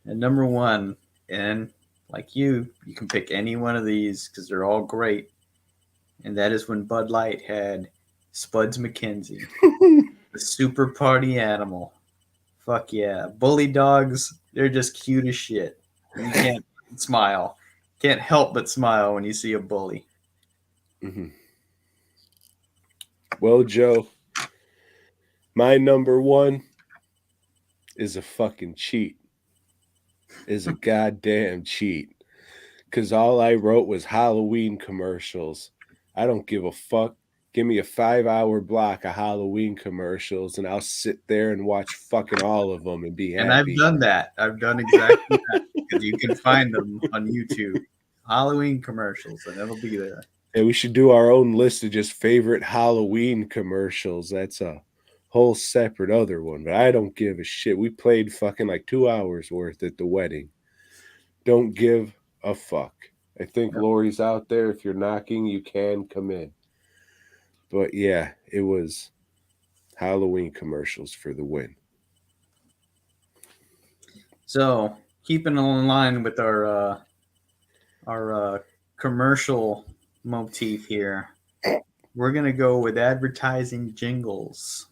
[SPEAKER 2] And number 1, and like you can pick any one of these because they're all great. And that is when Bud Light had Spuds McKenzie, the super party animal. Fuck yeah. Bully dogs, they're just cute as shit. You can't smile. Can't help but smile when you see a bully.
[SPEAKER 1] Mm-hmm. Well, Joe, my number 1 is a fucking cheat. Is a goddamn cheat. Because all I wrote was Halloween commercials. I don't give a fuck Give me a 5-hour block of Halloween commercials, and I'll sit there and watch fucking all of them and be happy.
[SPEAKER 2] And I've done that. I've done exactly that because you can find them on YouTube. Halloween commercials, and it'll be there.
[SPEAKER 1] And we should do our own list of just favorite Halloween commercials. That's a whole separate other one, but I don't give a shit. We played fucking like 2 hours worth at the wedding. Don't give a fuck. I think Lori's out there. If you're knocking, you can come in. But yeah, it was Halloween commercials for the win.
[SPEAKER 2] So, keeping in line with our commercial motif here, we're gonna go with advertising jingles.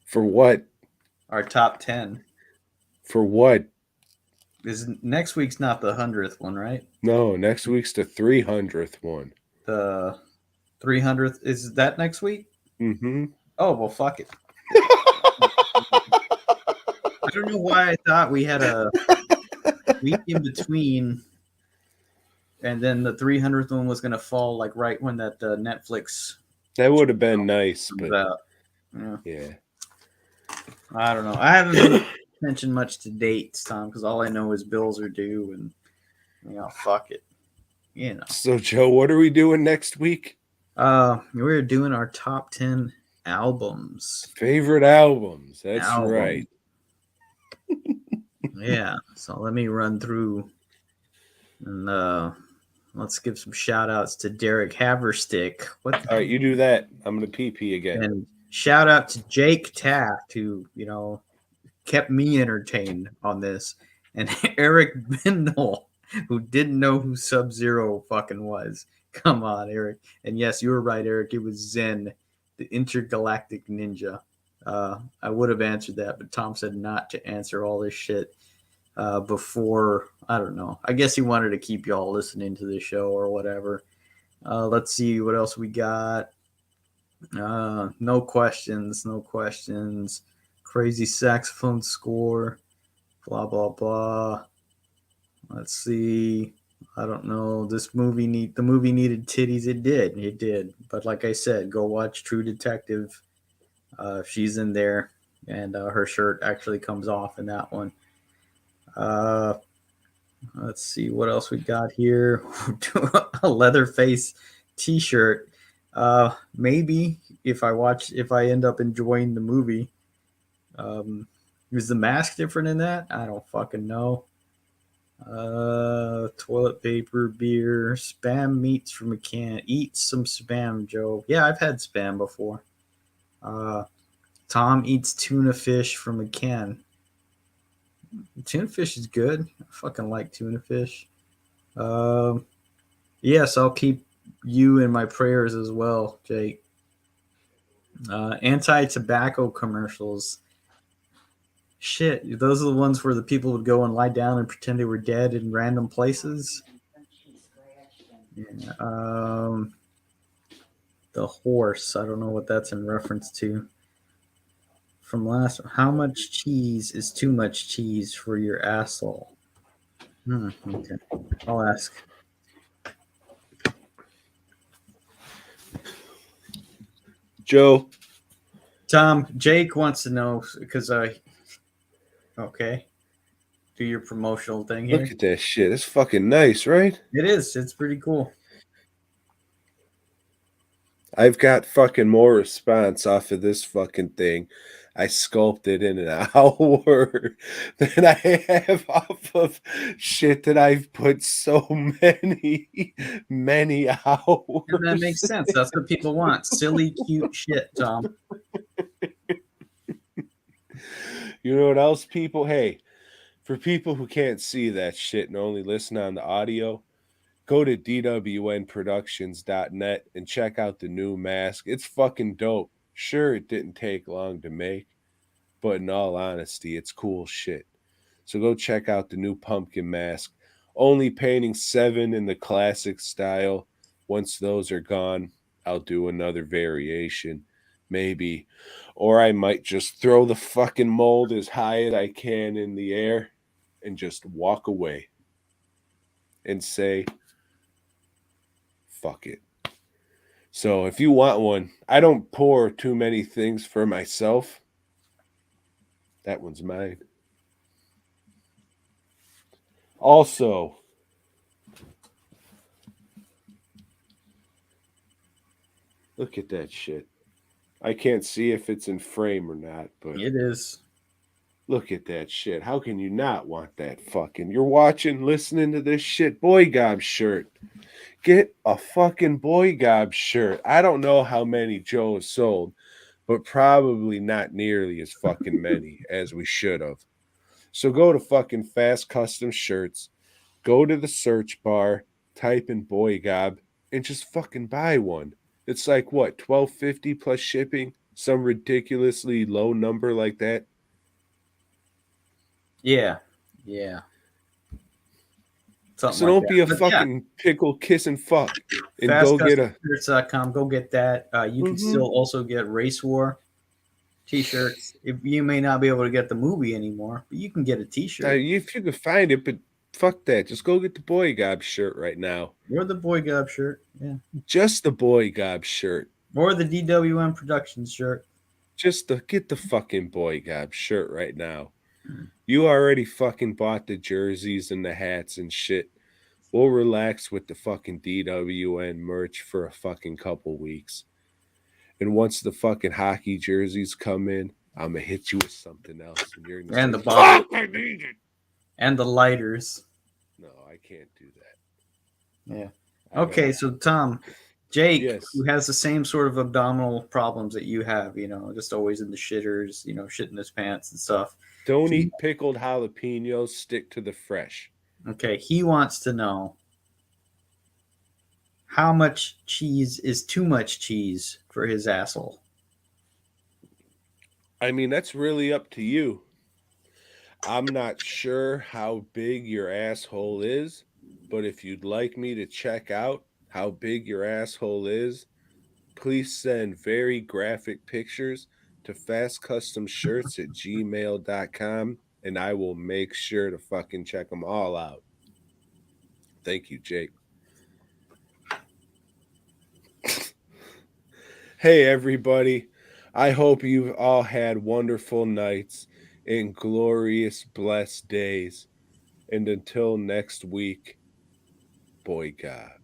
[SPEAKER 1] For what?
[SPEAKER 2] Our top 10.
[SPEAKER 1] For what?
[SPEAKER 2] Is next week's not the 100th one, right?
[SPEAKER 1] No, next week's the 300th one.
[SPEAKER 2] The 300th is that next week?
[SPEAKER 1] Mm-hmm.
[SPEAKER 2] Oh well, fuck it. I don't know why I thought we had a week in between, and then the 300th one was gonna fall like right when that Netflix.
[SPEAKER 1] That would have been nice, but
[SPEAKER 2] yeah. I don't know. I haven't been attention much to dates, Tom, because all I know is bills are due, and fuck it.
[SPEAKER 1] So Joe, what are we doing next week?
[SPEAKER 2] We're doing our top 10 albums.
[SPEAKER 1] Favorite albums. That's right.
[SPEAKER 2] Yeah. So let me run through, and let's give some shout outs to Derek Haverstick.
[SPEAKER 1] All right, you do that. I'm gonna pee again.
[SPEAKER 2] And shout out to Jake Taft, who kept me entertained on this, and Eric Bindle, who didn't know who Sub-Zero fucking was. Come on, Eric. And yes, you were right, Eric. It was Zen, the intergalactic ninja. I would have answered that, but Tom said not to answer all this shit before. I don't know. I guess he wanted to keep y'all listening to the show or whatever. Let's see what else we got. No questions. Crazy saxophone score. Blah, blah, blah. Let's see. I don't know. The movie needed titties. It did. But like I said, go watch True Detective. She's in there, and her shirt actually comes off in that one. Let's see what else we got here. A Leatherface T-shirt. Maybe if I end up enjoying the movie. Is the mask different in that? I don't fucking know. Toilet paper, beer, Spam meats from a can. Eat some Spam, Joe. Yeah, I've had Spam before. Tom eats tuna fish from a can. Tuna fish is good. I fucking like tuna fish. Yes, I'll keep you in my prayers as well, Jake. Anti-tobacco commercials. Shit, those are the ones where the people would go and lie down and pretend they were dead in random places. Yeah, the horse. I don't know what that's in reference to. From last, how much cheese is too much cheese for your asshole? Okay, I'll ask.
[SPEAKER 1] Joe.
[SPEAKER 2] Tom, Jake wants to know because okay. Do your promotional thing here.
[SPEAKER 1] Look at that shit. It's fucking nice, right?
[SPEAKER 2] It is. It's pretty cool.
[SPEAKER 1] I've got fucking more response off of this fucking thing. I sculpted in an hour than I have off of shit that I've put so many hours.
[SPEAKER 2] And that makes sense. That's what people want. Silly, cute shit, Tom.
[SPEAKER 1] You know what else, people? Hey, for people who can't see that shit and only listen on the audio, go to dwnproductions.net and check out the new mask. It's fucking dope. Sure, it didn't take long to make, but in all honesty, it's cool shit. So go check out the new pumpkin mask. Only painting 7 in the classic style. Once those are gone, I'll do another variation. Maybe. Or I might just throw the fucking mold as high as I can in the air and just walk away and say, fuck it. So if you want one, I don't pour too many things for myself. That one's mine. Also, look at that shit. I can't see if it's in frame or not, but
[SPEAKER 2] It is.
[SPEAKER 1] look at that shit. How can you not want that fucking? You're watching, listening to this shit. BOYGOB shirt. Get a fucking BOYGOB shirt. I don't know how many Joe has sold, but probably not nearly as fucking many as we should have. So go to fucking Fast Custom Shirts, go to the search bar, type in BOYGOB, and just fucking buy one. It's like what, $12.50 plus shipping? Some ridiculously low number like that.
[SPEAKER 2] Yeah. Yeah. Something
[SPEAKER 1] So
[SPEAKER 2] like
[SPEAKER 1] don't
[SPEAKER 2] that.
[SPEAKER 1] be a
[SPEAKER 2] But
[SPEAKER 1] fucking pickle kissing fuck and
[SPEAKER 2] yeah,
[SPEAKER 1] go get a.
[SPEAKER 2] fastcustomshirts.com. Go get that. You can still also get Race War t-shirts. If you may not be able to get the movie anymore, but you can get a t-shirt.
[SPEAKER 1] If you could find it, but fuck that. Just go get the BOYGOB shirt right now.
[SPEAKER 2] Or the BOYGOB shirt. Yeah.
[SPEAKER 1] Just the BOYGOB shirt.
[SPEAKER 2] Or the DWM Productions shirt.
[SPEAKER 1] Get the fucking BOYGOB shirt right now. You already fucking bought the jerseys and the hats and shit. We'll relax with the fucking DWN merch for a fucking couple weeks. And once the fucking hockey jerseys come in, I'm gonna hit you with something else. And you're gonna
[SPEAKER 2] And
[SPEAKER 1] say,
[SPEAKER 2] the bottle.
[SPEAKER 1] fuck, I need it.
[SPEAKER 2] And the lighters.
[SPEAKER 1] No, I can't do that.
[SPEAKER 2] Yeah. Okay, so Tom, Jake,
[SPEAKER 1] Yes.
[SPEAKER 2] who has the same sort of abdominal problems that you have, just always in the shitters, shitting his pants and stuff.
[SPEAKER 1] Don't eat pickled jalapenos, stick to the fresh.
[SPEAKER 2] Okay, he wants to know how much cheese is too much cheese for his asshole.
[SPEAKER 1] I mean, that's really up to you. I'm not sure how big your asshole is, but if you'd like me to check out how big your asshole is, please send very graphic pictures to fastcustomshirts@gmail.com and I will make sure to fucking check them all out. Thank you, Jake. Hey, everybody. I hope you've all had wonderful nights and glorious, blessed days. And until next week, BOYGOB.